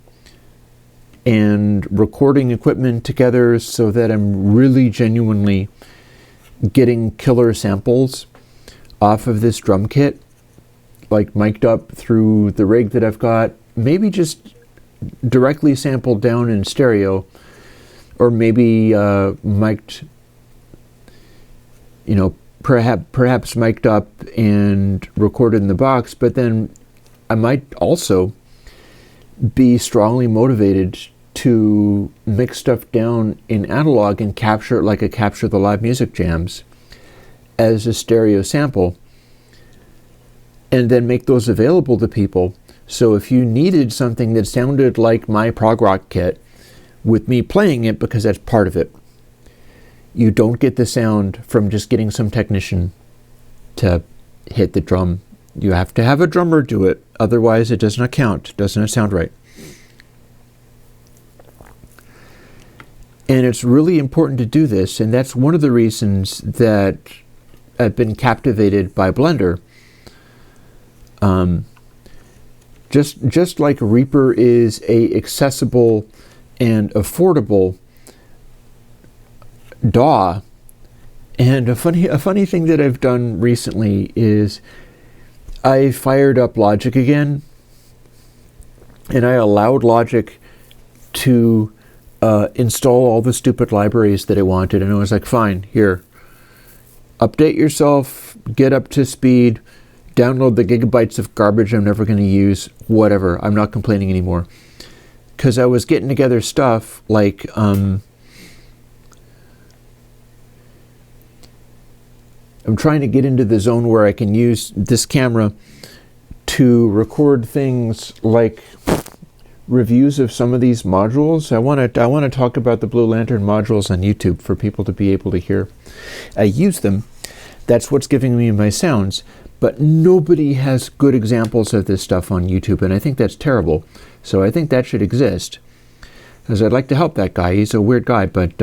and recording equipment together so that I'm really genuinely getting killer samples off of this drum kit, like mic'd up through the rig that I've got, maybe just directly sampled down in stereo, or maybe mic'd, perhaps mic'd up and recorded in the box, but then I might also be strongly motivated to mix stuff down in analog and capture it like a Capture the Live Music Jams as a stereo sample, and then make those available to people. So if you needed something that sounded like my prog rock kit with me playing it, because that's part of it, you don't get the sound from just getting some technician to hit the drum. You have to have a drummer do it, otherwise it does not count, it does not sound right. And it's really important to do this, and that's one of the reasons that I've been captivated by Blender. Just like Reaper is a accessible and affordable DAW, and a funny thing that I've done recently is I fired up Logic again, and I allowed Logic to install all the stupid libraries that I wanted, and I was like, fine, here, update yourself, get up to speed, download the gigabytes of garbage I'm never going to use, whatever. I'm not complaining anymore. Because I was getting together stuff like I'm trying to get into the zone where I can use this camera to record things like reviews of some of these modules. I want to talk about the Blue Lantern modules on YouTube for people to be able to hear. I use them. That's what's giving me my sounds. But nobody has good examples of this stuff on YouTube, and I think that's terrible. So I think that should exist, because I'd like to help that guy. He's a weird guy, but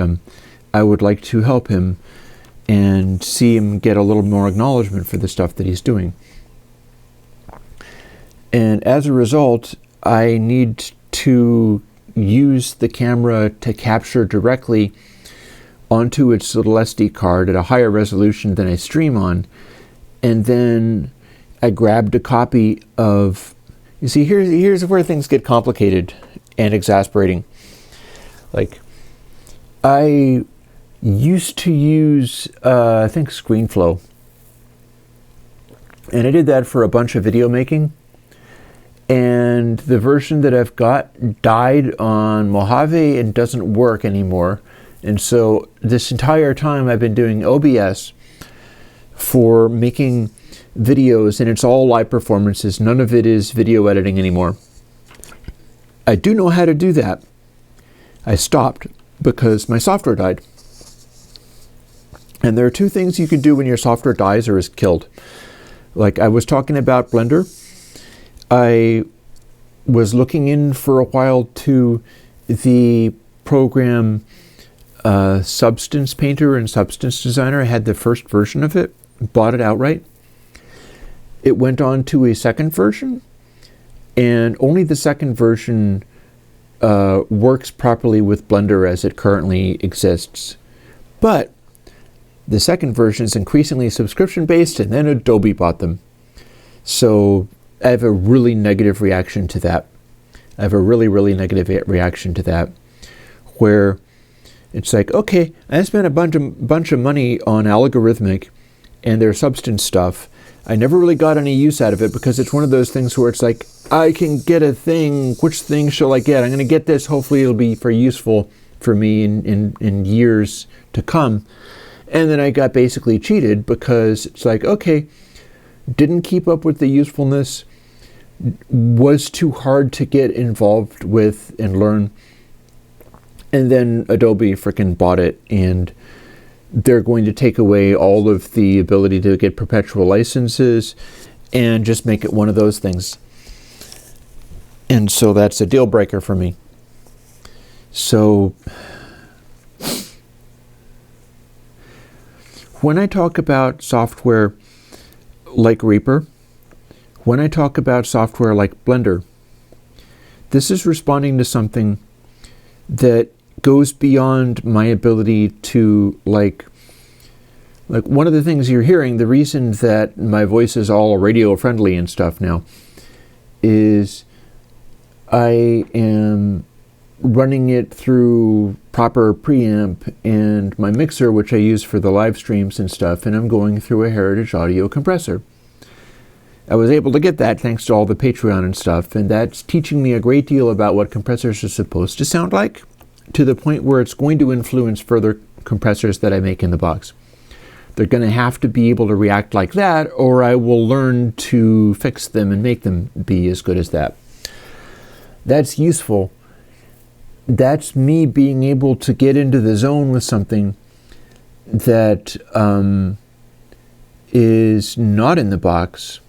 I would like to help him and see him get a little more acknowledgement for the stuff that he's doing. And as a result, I need to use the camera to capture directly onto its little SD card at a higher resolution than I stream on. And then I grabbed a copy of, you see, here's where things get complicated and exasperating. Like, I used to use, I think, ScreenFlow. And I did that for a bunch of video making. And the version that I've got died on Mojave and doesn't work anymore. And so this entire time I've been doing OBS for making videos, and it's all live performances. None of it is video editing anymore. I do know how to do that. I stopped because my software died. And there are two things you can do when your software dies or is killed. Like I was talking about Blender. I was looking in for a while to the program Substance Painter and Substance Designer. I had the first version of it, bought it outright. It went on to a second version, and only the second version works properly with Blender as it currently exists. But the second version is increasingly subscription-based, and then Adobe bought them. So I have a really negative reaction to that. I have a really, really negative reaction to that, where it's like, okay, I spent a bunch of money on Algorithmic and their Substance stuff. I never really got any use out of it because it's one of those things where it's like, I can get a thing. Which thing shall I get? I'm going to get this. Hopefully it'll be useful for me in years to come. And then I got basically cheated because it's like, okay, didn't keep up with the usefulness, was too hard to get involved with and learn. And then Adobe frickin' bought it, and they're going to take away all of the ability to get perpetual licenses and just make it one of those things. And so that's a deal breaker for me. So when I talk about software like Reaper, when I talk about software like Blender, this is responding to something that goes beyond my ability to like one of the things you're hearing, the reason that my voice is all radio friendly and stuff now is I am running it through proper preamp and my mixer, which I use for the live streams and stuff, and I'm going through a Heritage Audio compressor. I was able to get that thanks to all the Patreon and stuff, and that's teaching me a great deal about what compressors are supposed to sound like, to the point where it's going to influence further compressors that I make in the box. They're going to have to be able to react like that, or I will learn to fix them and make them be as good as that. That's useful. That's me being able to get into the zone with something that is not in the box,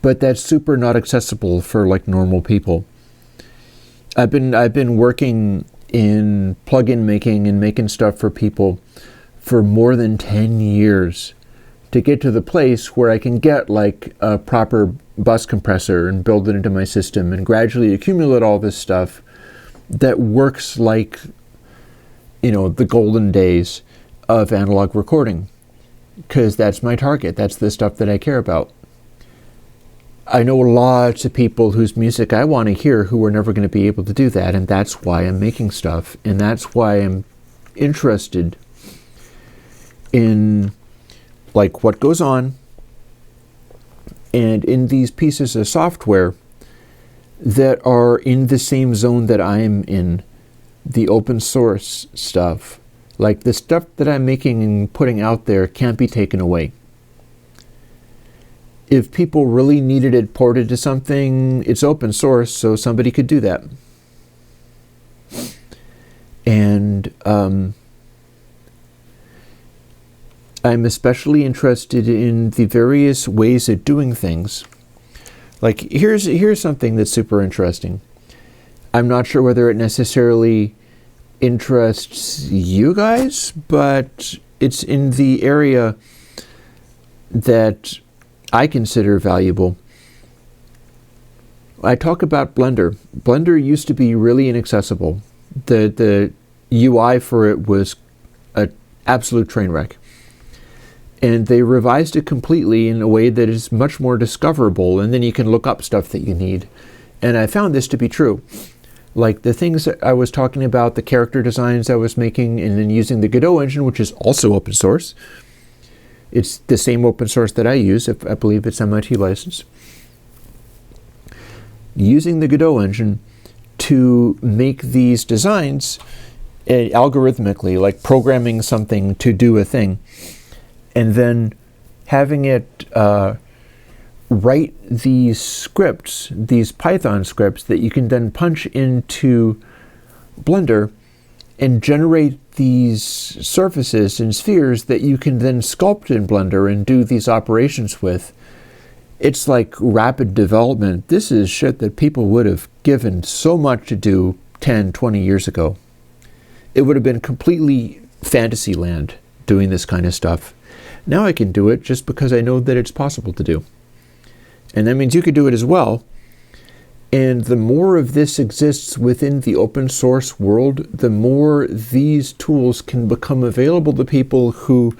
but that's super not accessible for like normal people. I've been working in plugin making and making stuff for people for more than 10 years to get to the place where I can get like a proper bus compressor and build it into my system and gradually accumulate all this stuff that works like, you know, the golden days of analog recording, because that's my target. That's the stuff that I care about. I know lots of people whose music I want to hear who are never going to be able to do that, and that's why I'm making stuff, and that's why I'm interested in like what goes on and in these pieces of software that are in the same zone that I'm in, the open source stuff. Like the stuff that I'm making and putting out there can't be taken away. if people really needed it ported to something, it's open source, so somebody could do that. And I'm especially interested in the various ways of doing things. Like, here's something that's super interesting. I'm not sure whether it necessarily interests you guys, but it's in the area that I consider valuable. I talk about Blender. Blender used to be really inaccessible. The UI for it was an absolute train wreck. And they revised it completely in a way that is much more discoverable, and then you can look up stuff that you need. And I found this to be true. Like the things that I was talking about, the character designs I was making, and then using the Godot engine, which is also open source. It's the same open source that I use, I believe it's MIT licensed. Using the Godot engine to make these designs algorithmically, like programming something to do a thing, and then having it write these scripts, these Python scripts that you can then punch into Blender and generate these surfaces and spheres that you can then sculpt in Blender and do these operations with. It's like rapid development. This is shit that people would have given so much to do 10, 20 years ago. It would have been completely fantasy land doing this kind of stuff. Now I can do it just because I know that it's possible to do. And that means you could do it as well. And the more of this exists within the open source world, the more these tools can become available to people who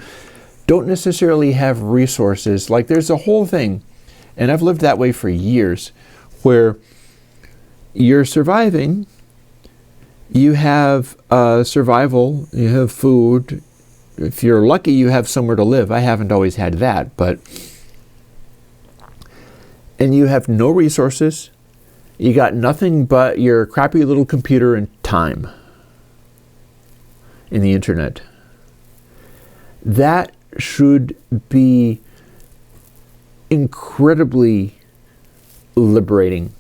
don't necessarily have resources. Like there's a whole thing, and I've lived that way for years, where you're surviving, you have survival, you have food. If you're lucky, you have somewhere to live. I haven't always had that, and you have no resources. You got nothing but your crappy little computer and time in the internet. That should be incredibly liberating.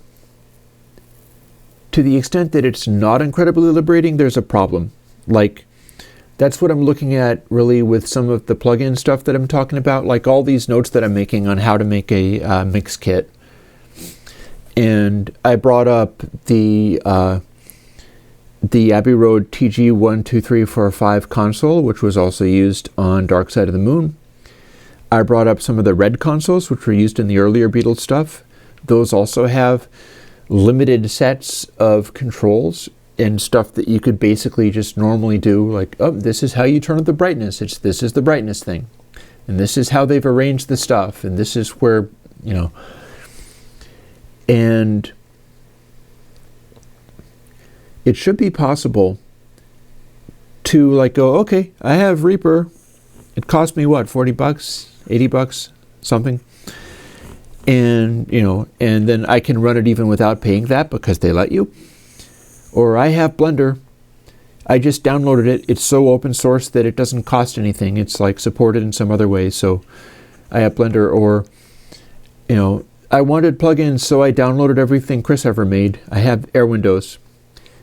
To the extent that it's not incredibly liberating, there's a problem. Like, that's what I'm looking at really with some of the plugin stuff that I'm talking about, like all these notes that I'm making on how to make a mix kit. And I brought up the Abbey Road TG12345 console, which was also used on Dark Side of the Moon. I brought up some of the red consoles, which were used in the earlier Beatles stuff. Those also have limited sets of controls and stuff that you could basically just normally do, like, oh, this is how you turn up the brightness. This is the brightness thing. And this is how they've arranged the stuff. And this is where, you know. And it should be possible to like go, okay, I have Reaper. It cost me what, 40 bucks, 80 bucks, something. And, you know, and then I can run it even without paying that because they let you. Or I have Blender. I just downloaded it. It's so open source that it doesn't cost anything. It's like supported in some other way. So I have Blender. Or, you know, I wanted plugins, so I downloaded everything Chris ever made. I have Airwindows.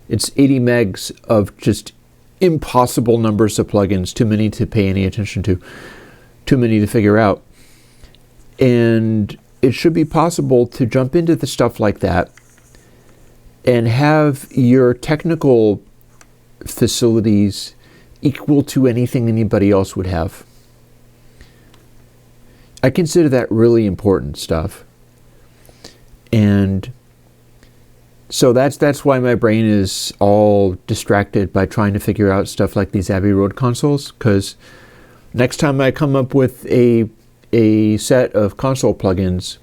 It's 80 megs of just impossible numbers of plugins, too many to pay any attention to, too many to figure out. And it should be possible to jump into the stuff like that and have your technical facilities equal to anything anybody else would have. I consider that really important stuff. And so that's why my brain is all distracted by trying to figure out stuff like these Abbey Road consoles, because next time I come up with a set of console plugins,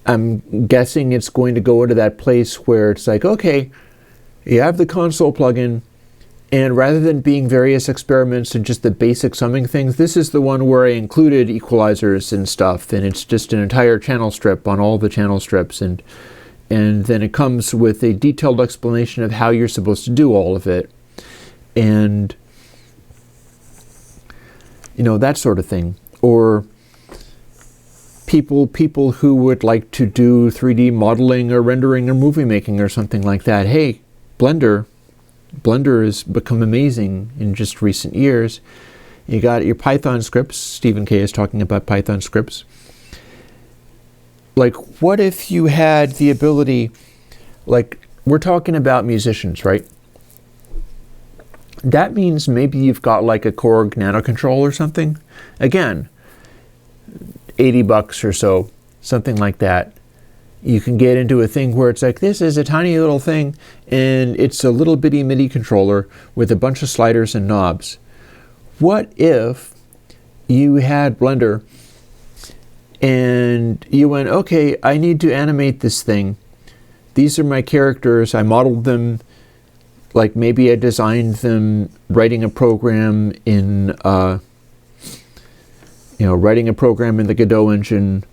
I'm guessing it's going to go into that place where it's like, okay, you have the console plugin, and rather than being various experiments and just the basic summing things, this is the one where I included equalizers and stuff, and it's just an entire channel strip on all the channel strips, and then it comes with a detailed explanation of how you're supposed to do all of it, and you know, that sort of thing. Or people who would like to do 3D modeling or rendering or movie making or something like that. Hey, Blender has become amazing in just recent years. You got your Python scripts. Stephen K. is talking about Python scripts. Like, what if you had the ability, like, we're talking about musicians, right? That means maybe you've got like a Korg Nano Control or something. Again, $80 or so, something like that. You can get into a thing where it's like, this is a tiny little thing, and it's a little bitty MIDI controller with a bunch of sliders and knobs. What if you had Blender and you went, okay, I need to animate this thing. These are my characters. I modeled them, like maybe I designed them writing a program in writing a program in the Godot engine,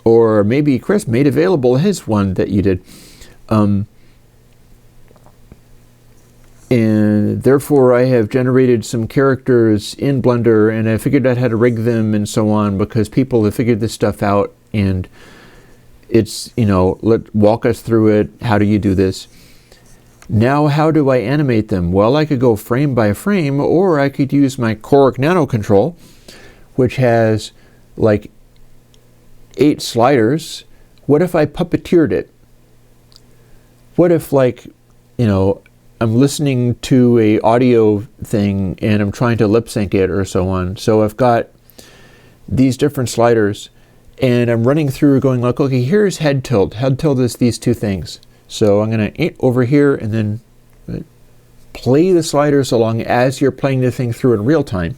or maybe Chris made available his one that you did. And therefore I have generated some characters in Blender, and I figured out how to rig them and so on, because people have figured this stuff out, and it's, walk us through it. How do you do this? Now, how do I animate them? Well, I could go frame by frame, or I could use my Korg Nano Control, which has like 8 sliders. What if I puppeteered it? What if, like, I'm listening to a audio thing and I'm trying to lip sync it or so on. So I've got these different sliders and I'm running through going like, okay, here's head tilt. Head tilt is these 2 things. So I'm going to over here and then play the sliders along as you're playing the thing through in real time.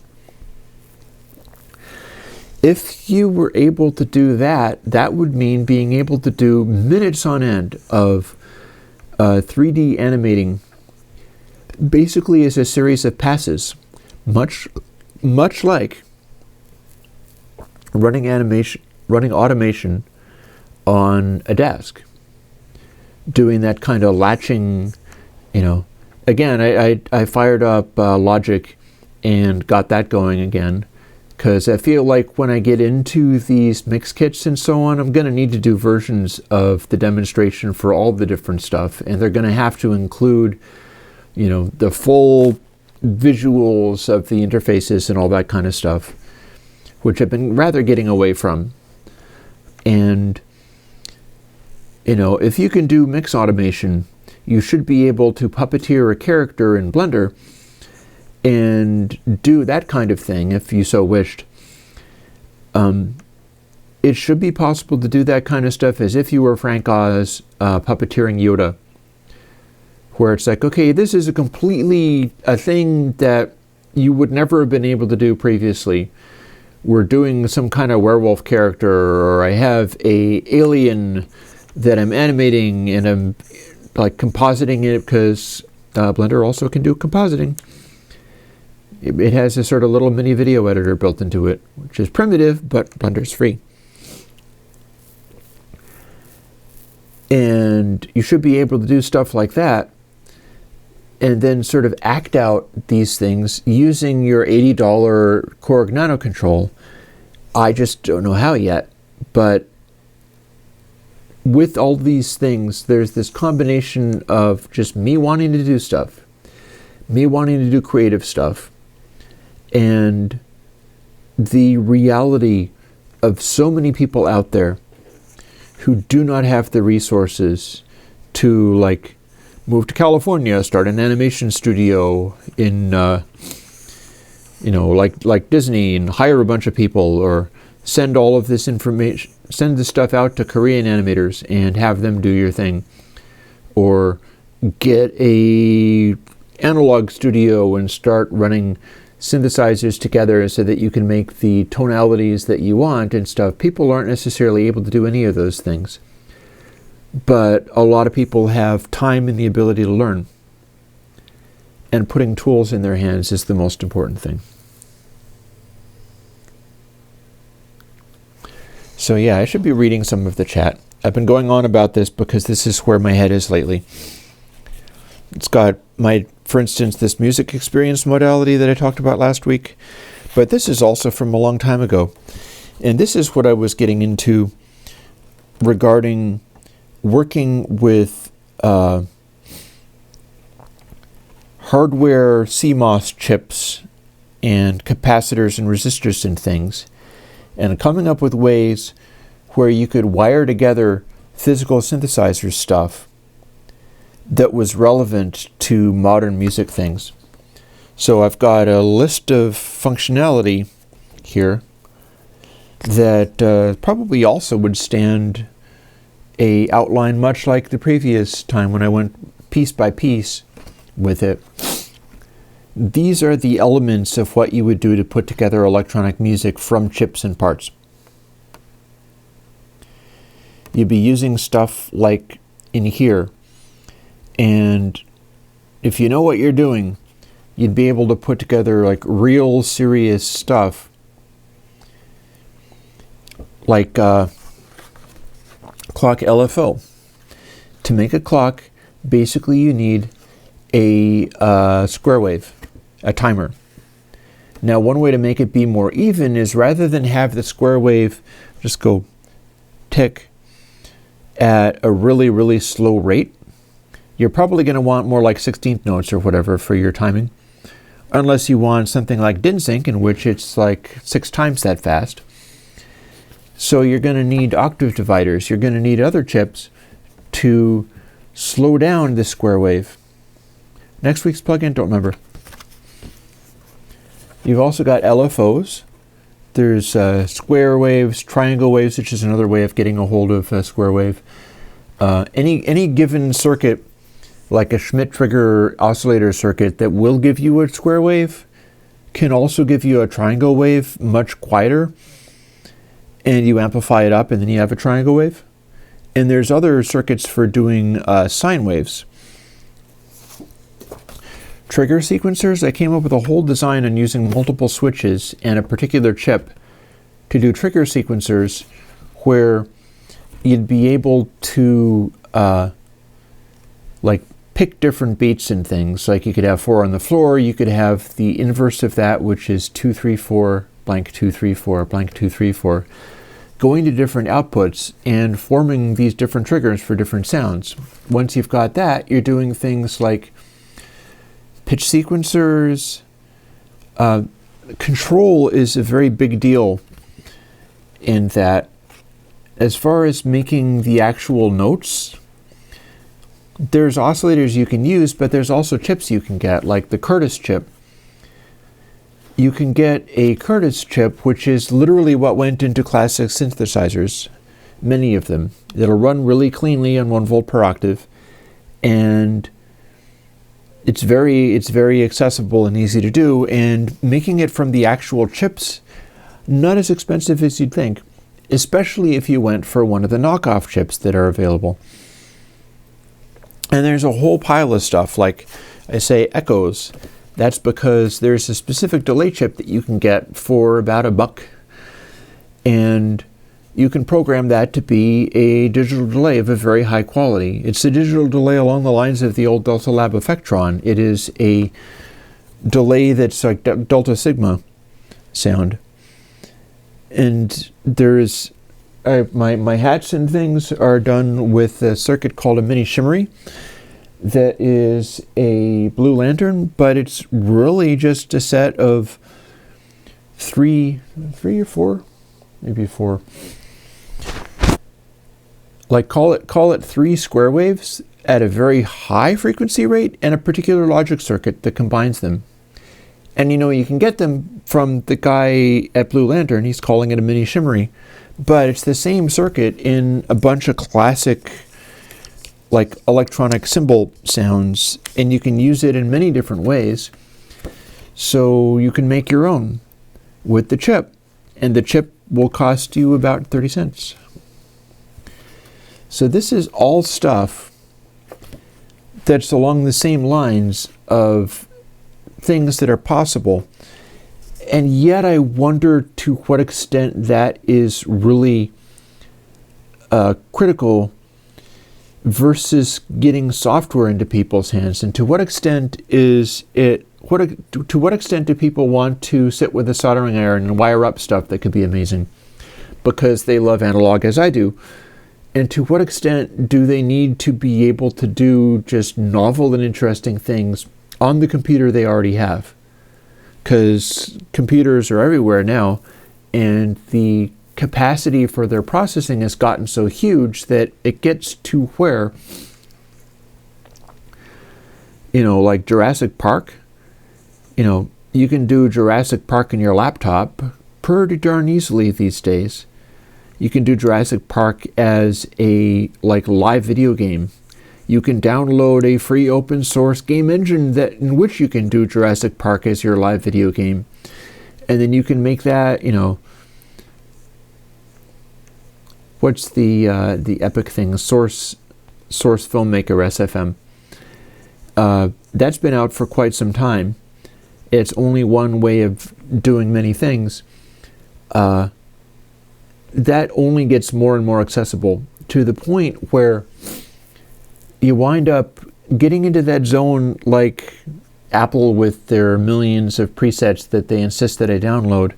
If you were able to do that, that would mean being able to do minutes on end of 3D animating, basically as a series of passes, much like running automation on a desk, doing that kind of latching. Again, I fired up Logic and got that going again, because I feel like when I get into these mix kits and so on, I'm going to need to do versions of the demonstration for all the different stuff, and they're going to have to include, the full visuals of the interfaces and all that kind of stuff, which I've been rather getting away from. And, if you can do mix automation, you should be able to puppeteer a character in Blender and do that kind of thing if you so wished. It should be possible to do that kind of stuff as if you were Frank Oz puppeteering Yoda, where it's like, okay, this is a thing that you would never have been able to do previously. We're doing some kind of werewolf character, or I have a alien that I'm animating and I'm like compositing it, because Blender also can do compositing. It has a sort of little mini video editor built into it, which is primitive, but Blender's free. And you should be able to do stuff like that, and then sort of act out these things using your $80 Korg Nano Control. I just don't know how yet, but with all these things, there's this combination of just me wanting to do stuff, me wanting to do creative stuff, and the reality of so many people out there who do not have the resources to, like, move to California, start an animation studio in, like Disney, and hire a bunch of people, or send all of this information, send this stuff out to Korean animators and have them do your thing, or get a analog studio and start running synthesizers together so that you can make the tonalities that you want and stuff. People aren't necessarily able to do any of those things, but a lot of people have time and the ability to learn, and putting tools in their hands is the most important thing. So yeah, I should be reading some of the chat. I've been going on about this because this is where my head is lately. It's got for instance, this music experience modality that I talked about last week, but this is also from a long time ago. And this is what I was getting into regarding working with hardware CMOS chips and capacitors and resistors and things, and coming up with ways where you could wire together physical synthesizer stuff that was relevant to modern music things. So I've got a list of functionality here that probably also would stand a outline much like the previous time when I went piece by piece with it. These are the elements of what you would do to put together electronic music from chips and parts. You'd be using stuff like in here, and if you know what you're doing, you'd be able to put together like real serious stuff like clock LFO. To make a clock, basically you need a square wave, a timer. Now, one way to make it be more even is rather than have the square wave just go tick at a really, really slow rate, you're probably going to want more like 16th notes or whatever for your timing, unless you want something like DIN-sync, in which it's like 6 times that fast. So you're going to need octave dividers. You're going to need other chips to slow down this square wave. Next week's plugin, don't remember. You've also got LFOs. There's square waves, triangle waves, which is another way of getting a hold of a square wave. Any given circuit, like a Schmidt trigger oscillator circuit that will give you a square wave, can also give you a triangle wave much quieter, and you amplify it up and then you have a triangle wave. And there's other circuits for doing sine waves. Trigger sequencers, I came up with a whole design on using multiple switches and a particular chip to do trigger sequencers where you'd be able to like pick different beats and things. Like you could have 4 on the floor, you could have the inverse of that, which is 2 3 4 blank 2 3 4 blank 2 3 4, going to different outputs and forming these different triggers for different sounds. Once you've got that, you're doing things like pitch sequencers. Control is a very big deal in that, as far as making the actual notes, there's oscillators you can use, but there's also chips you can get, like the Curtis chip. You can get a Curtis chip, which is literally what went into classic synthesizers, many of them. It'll run really cleanly on 1 volt per octave, and it's very accessible and easy to do, and making it from the actual chips, not as expensive as you'd think, especially if you went for one of the knockoff chips that are available. And there's a whole pile of stuff, like I say, echoes. That's because there's a specific delay chip that you can get for about $1, and you can program that to be a digital delay of a very high quality. It's a digital delay along the lines of the old Delta Lab Effectron. It is a delay that's like Delta Sigma sound. And there's my hats and things are done with a circuit called a mini shimmery that is a Blue Lantern, but it's really just a set of three or four, maybe 4. Like call it 3 square waves at a very high frequency rate and a particular logic circuit that combines them. And you can get them from the guy at Blue Lantern. He's calling it a mini shimmery, but it's the same circuit in a bunch of classic like electronic cymbal sounds, and you can use it in many different ways. So you can make your own with the chip, and the chip will cost you about 30 cents. So this is all stuff that's along the same lines of things that are possible. And yet I wonder to what extent that is really critical versus getting software into people's hands. And to what extent is it, to what extent do people want to sit with a soldering iron and wire up stuff that could be amazing? because they love analog as I do. And to what extent do they need to be able to do just novel and interesting things on the computer they already have? Because computers are everywhere now, and the capacity for their processing has gotten so huge that it gets to where, like Jurassic Park, you can do Jurassic Park in your laptop pretty darn easily these days. You can do Jurassic Park as a live video game. You can download a free open source game engine in which you can do Jurassic Park as your live video game. And then you can make that, what's the epic thing? Source Filmmaker, SFM. That's been out for quite some time. It's only one way of doing many things. That only gets more and more accessible to the point where you wind up getting into that zone like Apple with their millions of presets that they insist that I download,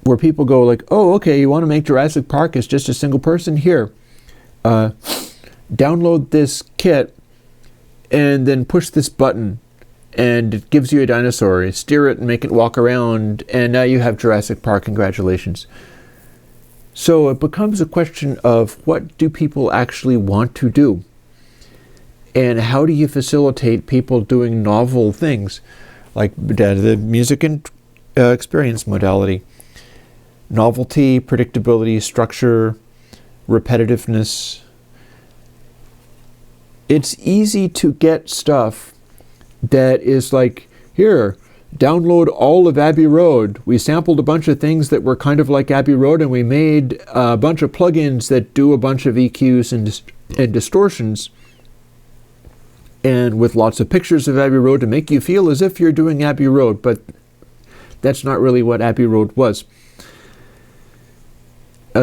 where people go like, oh, okay, you want to make Jurassic Park as just a single person? Here, download this kit and then push this button and it gives you a dinosaur. Steer it and make it walk around, and now you have Jurassic Park. Congratulations. So it becomes a question of what do people actually want to do? And how do you facilitate people doing novel things? Like the music and experience modality. Novelty, predictability, structure, repetitiveness. It's easy to get stuff that is like, here, download all of Abbey Road. We sampled a bunch of things that were kind of like Abbey Road, and we made a bunch of plugins that do a bunch of EQs and distortions, and with lots of pictures of Abbey Road to make you feel as if you're doing Abbey Road, but that's not really what Abbey Road was.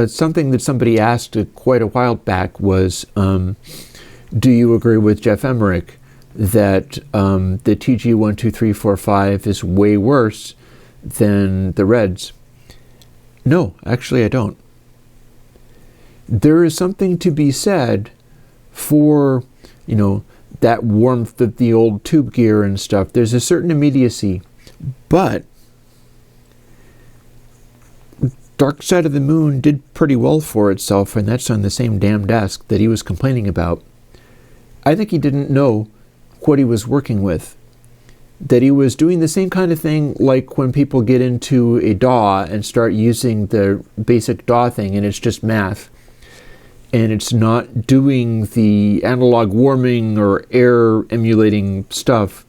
Something that somebody asked quite a while back was, do you agree with Jeff Emmerich that the TG12345 is way worse than the Reds? No, actually I don't. There is something to be said for, that warmth of the old tube gear and stuff. There's a certain immediacy, but Dark Side of the Moon did pretty well for itself, and that's on the same damn desk that he was complaining about. I think he didn't know what he was working with. That he was doing the same kind of thing like when people get into a DAW and start using the basic DAW thing and it's just math. And it's not doing the analog warming or air emulating stuff.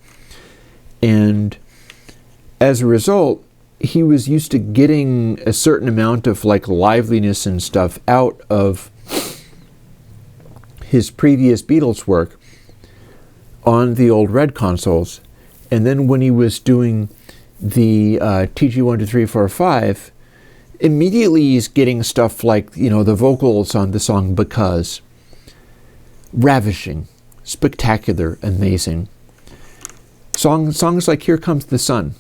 And as a result, he was used to getting a certain amount of liveliness and stuff out of his previous Beatles work on the old Red consoles. And then when he was doing the TG12345, immediately he's getting stuff like, the vocals on the song Because. Ravishing, spectacular, amazing. Songs like Here Comes the Sun.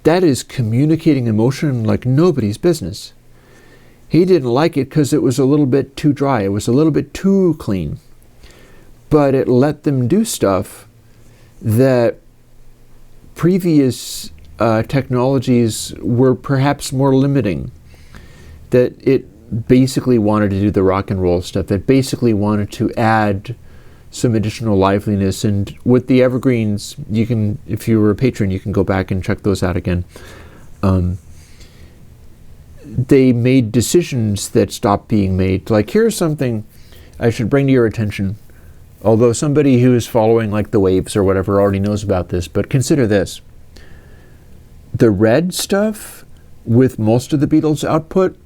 That is communicating emotion like nobody's business. He didn't like it because it was a little bit too dry. It was a little bit too clean. But it let them do stuff that previous technologies were perhaps more limiting. That it basically wanted to do the rock and roll stuff. It basically wanted to add some additional liveliness. And with the evergreens, you can, if you were a patron, you can go back and check those out again. They made decisions that stopped being made. Like, here's something I should bring to your attention. Although somebody who is following the waves or whatever already knows about this, but consider this. The Red stuff with most of the Beatles output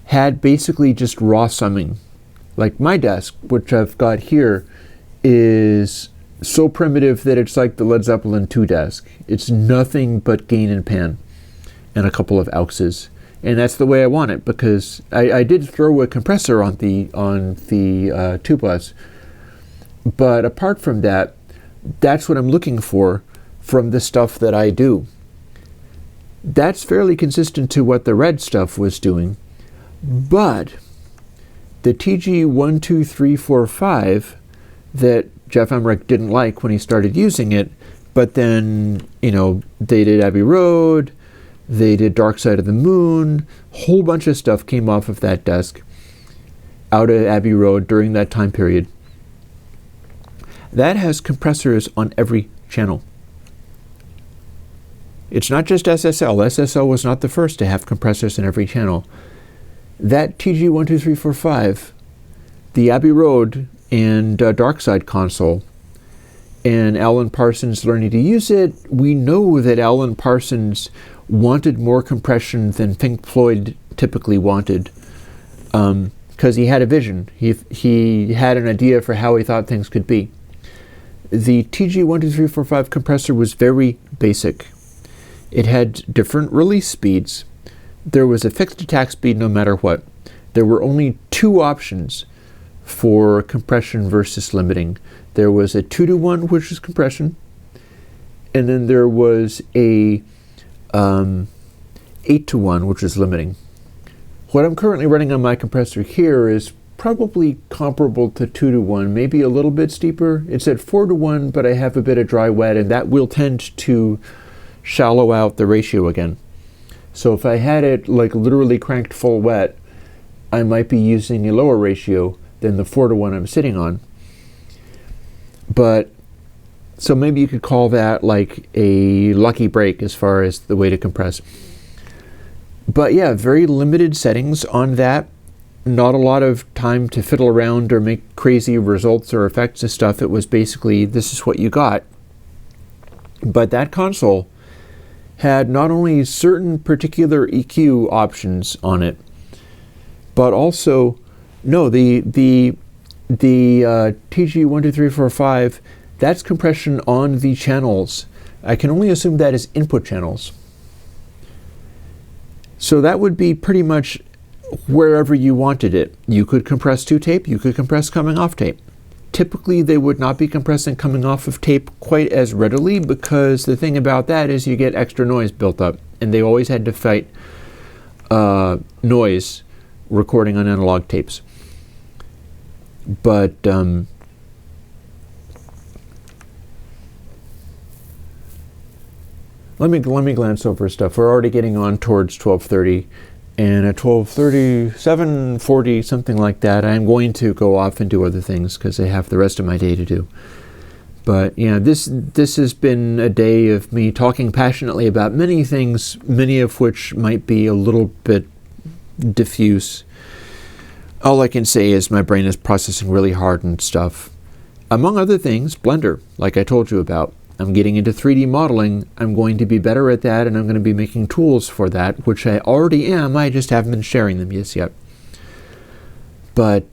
had basically just raw summing. Like my desk, which I've got here, is so primitive that it's like the Led Zeppelin 2 desk. It's nothing but gain and pan and a couple of auxes. And that's the way I want it, because I did throw a compressor on the 2 bus. But apart from that, that's what I'm looking for from the stuff that I do. That's fairly consistent to what the red stuff was doing, but the TG12345 that Jeff Emmerich didn't like when he started using it, but then, they did Abbey Road, they did Dark Side of the Moon, a whole bunch of stuff came off of that desk out of Abbey Road during that time period. That has compressors on every channel. It's not just SSL. SSL was not the first to have compressors in every channel. That TG12345, the Abbey Road and Dark Side console, and Alan Parsons learning to use it, we know that Alan Parsons wanted more compression than Pink Floyd typically wanted, because he had a vision. He had an idea for how he thought things could be. The TG12345 compressor was very basic. It had different release speeds. There was a fixed attack speed no matter what. There were only two options for compression versus limiting. There was a 2-to-1, which is compression, and then there was a 8-to-1, which is limiting. What I'm currently running on my compressor here is probably comparable to 2-to-1, maybe a little bit steeper. It's at 4-to-1, but I have a bit of dry wet, and that will tend to shallow out the ratio again. So if I had it like literally cranked full wet, I might be using a lower ratio than the 4-to-1 I'm sitting on. But so maybe you could call that like a lucky break as far as the way to compress. But yeah, very limited settings on that. Not a lot of time to fiddle around or make crazy results or effects and stuff. It was basically, this is what you got. But that console had not only certain particular EQ options on it, but also, the TG12345, that's compression on the channels. I can only assume that is input channels. So that would be pretty much wherever you wanted it. You could compress to tape, you could compress coming off tape. Typically, they would not be compressing coming off of tape quite as readily, because the thing about that is you get extra noise built up, and they always had to fight noise recording on analog tapes. But let me glance over stuff. We're already getting on towards 12:30. And at 12:30, 7:40, something like that, I'm going to go off and do other things because I have the rest of my day to do. But this has been a day of me talking passionately about many things, many of which might be a little bit diffuse. All I can say is my brain is processing really hard and stuff. Among other things, Blender, like I told you about. I'm getting into 3D modeling. I'm going to be better at that, and I'm going to be making tools for that, which I already am. I just haven't been sharing them just yet. But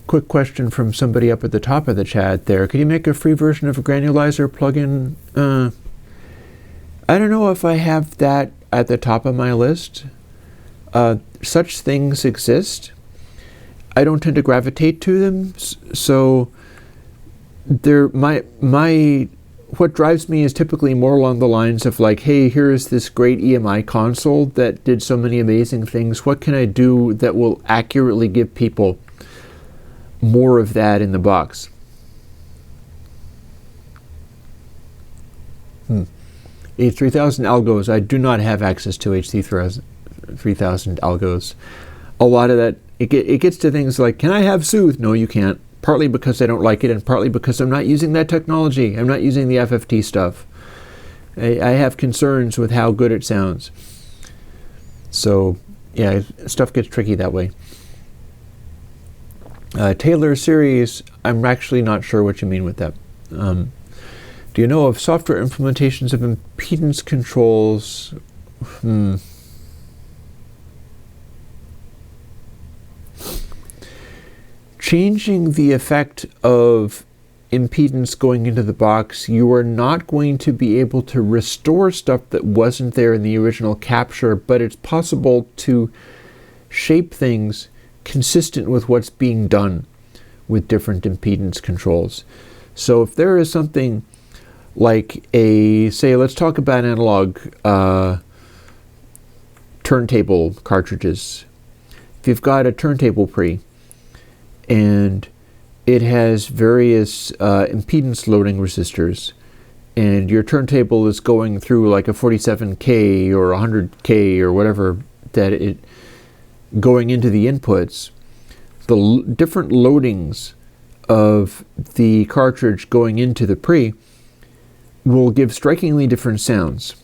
quick question from somebody up at the top of the chat there. Could you make a free version of a granulizer plugin? I don't know if I have that at the top of my list. Such things exist. I don't tend to gravitate to them, so what drives me is typically more along the lines of like, hey, here's this great EMI console that did so many amazing things. What can I do that will accurately give people more of that in the box? H3000 algos. I do not have access to HT3000 algos. A lot of that, it gets to things like, can I have Soothe? No, you can't. Partly because I don't like it, and partly because I'm not using that technology. I'm not using the FFT stuff. I have concerns with how good it sounds. So, yeah, stuff gets tricky that way. Taylor series, I'm actually not sure what you mean with that. Do you know of software implementations of impedance controls? Changing the effect of impedance going into the box, you are not going to be able to restore stuff that wasn't there in the original capture, but it's possible to shape things consistent with what's being done with different impedance controls. So if there is something like say, let's talk about analog turntable cartridges. If you've got a turntable pre and it has various impedance loading resistors, and your turntable is going through like a 47K or 100K or whatever that it going into the inputs, the different loadings of the cartridge going into the pre will give strikingly different sounds.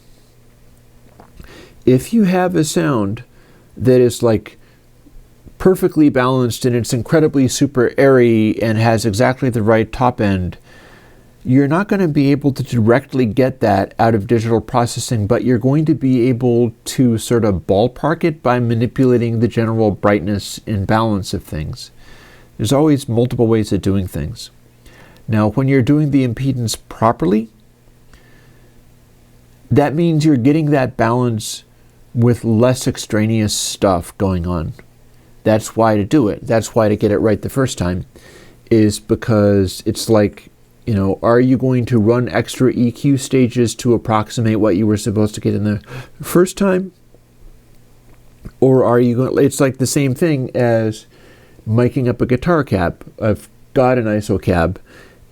If you have a sound that is like perfectly balanced and it's incredibly super airy and has exactly the right top end, you're not going to be able to directly get that out of digital processing, but you're going to be able to sort of ballpark it by manipulating the general brightness and balance of things. There's always multiple ways of doing things. Now, when you're doing the impedance properly, that means you're getting that balance with less extraneous stuff going on. That's why to do it. That's why to get it right the first time, is because it's like, are you going to run extra EQ stages to approximate what you were supposed to get in the first time? Or are you going, it's like the same thing as miking up a guitar cab. I've got an ISO cab.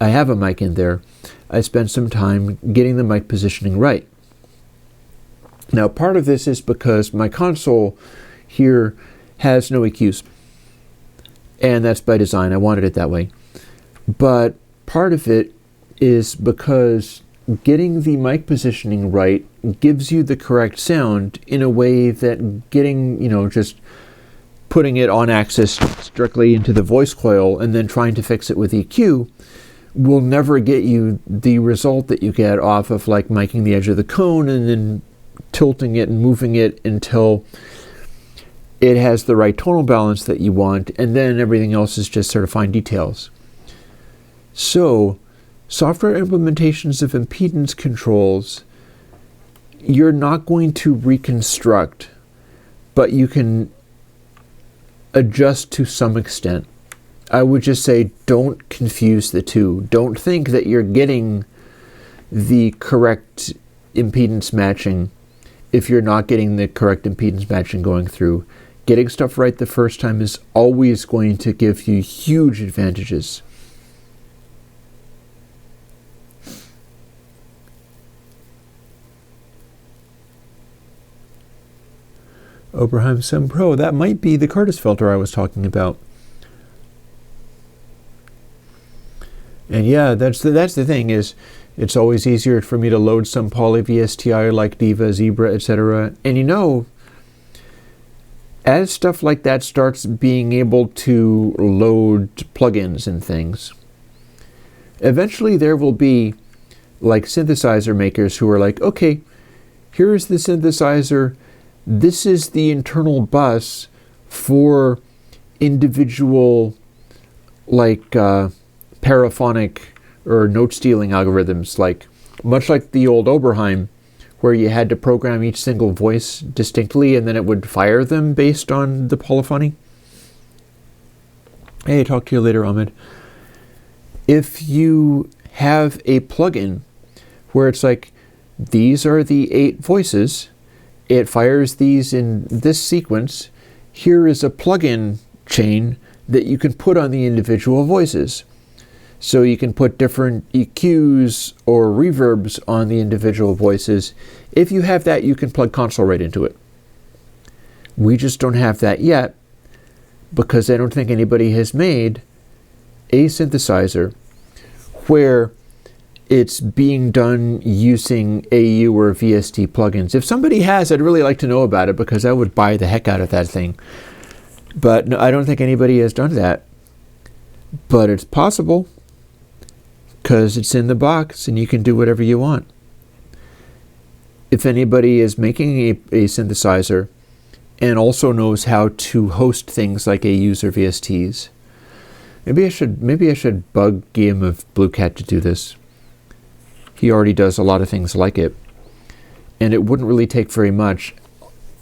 I have a mic in there. I spent some time getting the mic positioning right. Now, part of this is because my console here has no EQs. And that's by design. I wanted it that way. But part of it is because getting the mic positioning right gives you the correct sound in a way that getting, just putting it on axis strictly into the voice coil and then trying to fix it with EQ will never get you the result that you get off of like miking the edge of the cone and then tilting it and moving it until it has the right tonal balance that you want, and then everything else is just sort of fine details. So, software implementations of impedance controls, you're not going to reconstruct, but you can adjust to some extent. I would just say don't confuse the two. Don't think that you're getting the correct impedance matching if you're not getting the correct impedance matching going through. Getting stuff right the first time is always going to give you huge advantages. Oberheim Sim Pro, that might be the Curtis filter I was talking about. And yeah, that's the thing, is it's always easier for me to load some poly VSTI like Diva, Zebra, etc. And as stuff like that starts being able to load plugins and things, eventually there will be like synthesizer makers who are like, okay, here's the synthesizer, this is the internal bus for individual like paraphonic or note stealing algorithms, like much like the old Oberheim, where you had to program each single voice distinctly and then it would fire them based on the polyphony. Hey, talk to you later, Ahmed. If you have a plugin where it's like, these are the 8 voices, it fires these in this sequence, here is a plugin chain that you can put on the individual voices. So you can put different EQs or reverbs on the individual voices. If you have that, you can plug console right into it. We just don't have that yet because I don't think anybody has made a synthesizer where it's being done using AU or VST plugins. If somebody has, I'd really like to know about it because I would buy the heck out of that thing. But no, I don't think anybody has done that. But it's possible, because it's in the box and you can do whatever you want. If anybody is making a synthesizer and also knows how to host things like AUs or VSTs, maybe I should bug Guillaume of Blue Cat to do this. He already does a lot of things like it, and it wouldn't really take very much.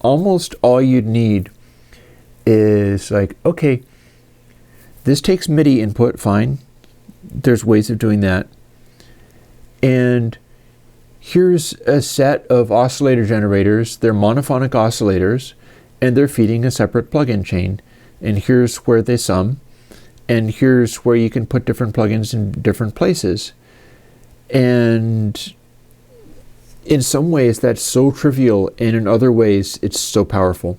Almost all you'd need is like, okay, this takes MIDI input, fine. There's ways of doing that. And here's a set of oscillator generators. They're monophonic oscillators, and they're feeding a separate plug-in chain. And here's where they sum, and here's where you can put different plugins in different places. And in some ways, that's so trivial, and in other ways, it's so powerful.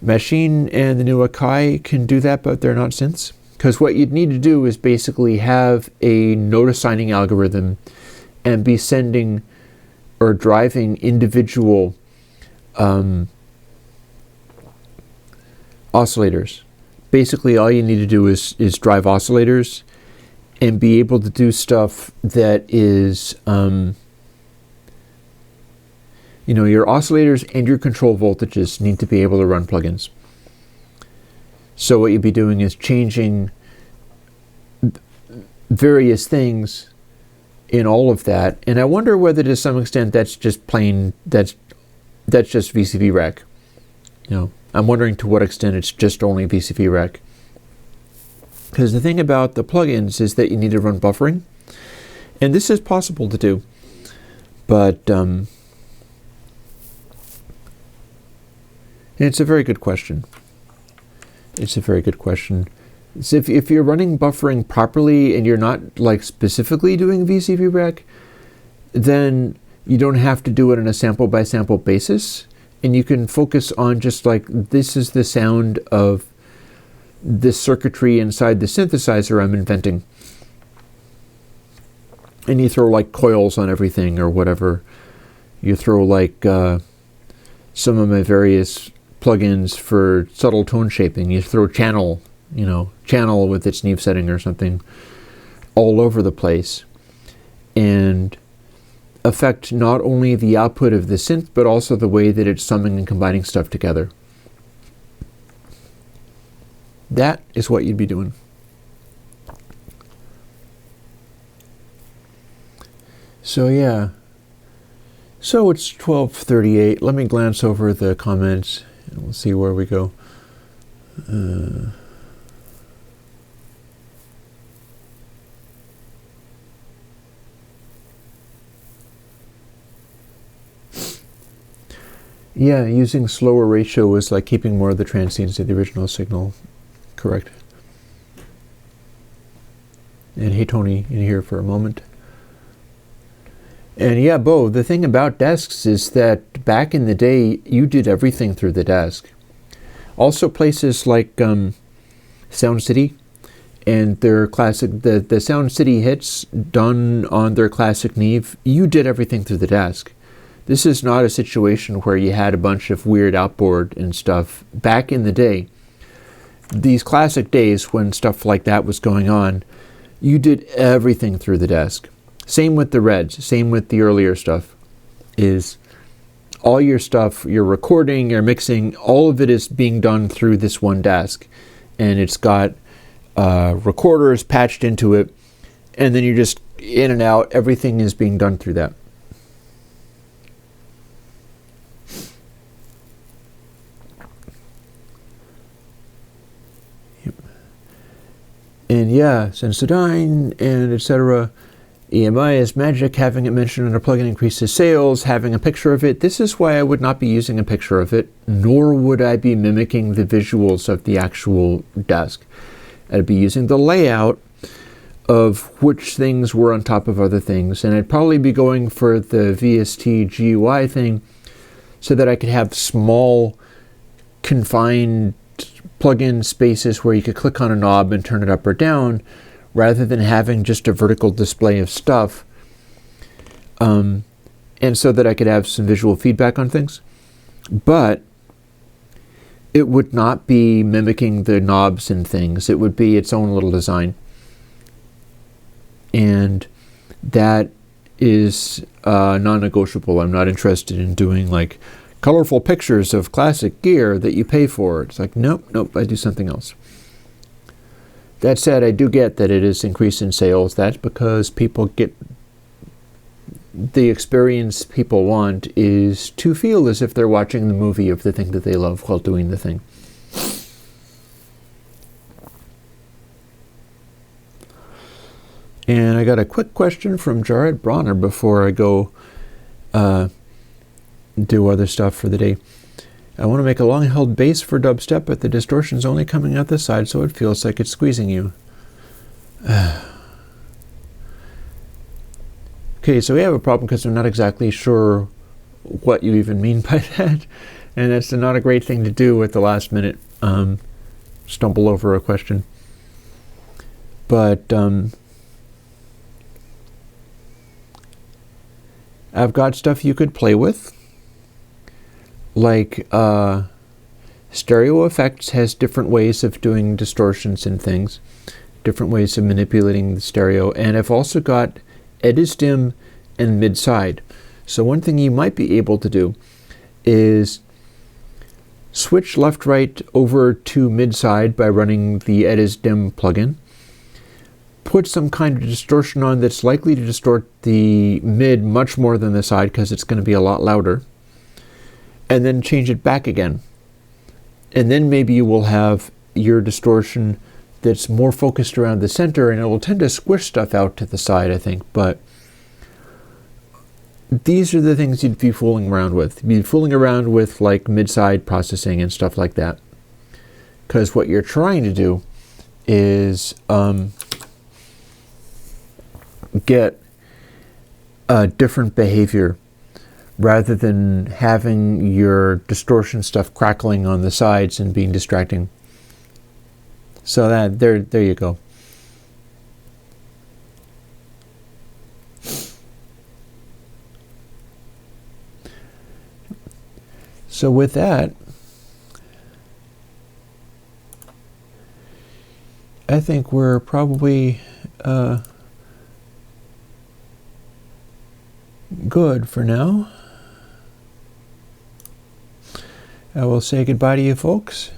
Machine and the new Akai can do that, but they're not synths. Because what you'd need to do is basically have a note assigning algorithm and be sending or driving individual oscillators. Basically, all you need to do is drive oscillators and be able to do stuff that is, your oscillators and your control voltages need to be able to run plugins. So what you'd be doing is changing various things in all of that. And I wonder whether to some extent that's just just VCV rec. I'm wondering to what extent it's just only VCV rec. Because the thing about the plugins is that you need to run buffering. And this is possible to do. But it's a very good question. It's a very good question. So if you're running buffering properly and you're not specifically doing VCV rec, then you don't have to do it on a sample by sample basis, and you can focus on just this is the sound of this circuitry inside the synthesizer I'm inventing. And you throw coils on everything or whatever. You throw some of my various plugins for subtle tone shaping. You throw channel with its Neve setting or something all over the place and affect not only the output of the synth, but also the way that it's summing and combining stuff together. That is what you'd be doing. So yeah. So it's 12:38. Let me glance over the comments and we'll see where we go. Yeah, using slower ratio is like keeping more of the transients of the original signal. Correct. And hey Tony, in here for a moment. And yeah, Bo, the thing about desks is that back in the day, you did everything through the desk. Also places like Sound City and their classic, the Sound City hits done on their classic Neve, you did everything through the desk. This is not a situation where you had a bunch of weird outboard and stuff. Back in the day, these classic days when stuff like that was going on, you did everything through the desk. Same with the Reds, same with the earlier stuff, is all your stuff, your recording, your mixing, all of it is being done through this one desk. And it's got recorders patched into it, and then you're just in and out, everything is being done through that. And yeah, Sensodyne and etc. EMI is magic, having it mentioned on a plugin increases sales, having a picture of it. This is why I would not be using a picture of it, nor would I be mimicking the visuals of the actual desk. I'd be using the layout of which things were on top of other things, and I'd probably be going for the VST GUI thing so that I could have small, confined plug-in spaces where you could click on a knob and turn it up or down, rather than having just a vertical display of stuff, and so that I could have some visual feedback on things. But it would not be mimicking the knobs and things. It would be its own little design. And that is non-negotiable. I'm not interested in doing colorful pictures of classic gear that you pay for. It's nope, I do something else. That said, I do get that it is increased in sales. That's because people get the experience people want is to feel as if they're watching the movie of the thing that they love while doing the thing. And I got a quick question from Jared Bronner before I go do other stuff for the day. I want to make a long-held bass for dubstep, but the distortion's only coming out the side, so it feels like it's squeezing you. Okay, so we have a problem because I'm not exactly sure what you even mean by that, and that's not a great thing to do at the last minute, stumble over a question. But I've got stuff you could play with, like Stereo Effects has different ways of doing distortions and things, different ways of manipulating the stereo, and I've also got Edisdim and mid-side. So one thing you might be able to do is switch left-right over to mid-side by running the Edisdim plugin. Put some kind of distortion on that's likely to distort the mid much more than the side because it's going to be a lot louder. And then change it back again. And then maybe you will have your distortion that's more focused around the center, and it will tend to squish stuff out to the side, I think. But these are the things you'd be fooling around with. You'd be fooling around with like mid-side processing and stuff like that. Because what you're trying to do is get a different behavior rather than having your distortion stuff crackling on the sides and being distracting. So that there you go. So with that, I think we're probably good for now. I will say goodbye to you folks.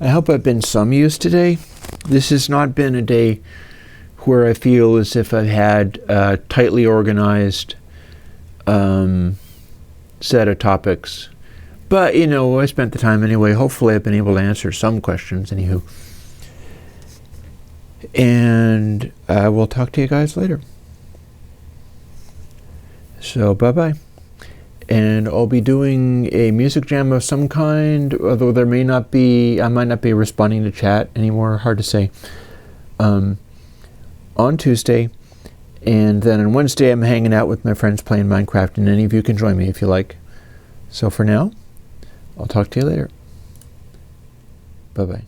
I hope I've been some use today. This has not been a day where I feel as if I've had a tightly organized set of topics. But, you know, I spent the time anyway. Hopefully I've been able to answer some questions, anywho. And I will talk to you guys later. So, bye-bye. And I'll be doing a music jam of some kind, although there may not be, I might not be responding to chat anymore, hard to say, on Tuesday. And then on Wednesday, I'm hanging out with my friends playing Minecraft, and any of you can join me if you like. So for now, I'll talk to you later. Bye-bye.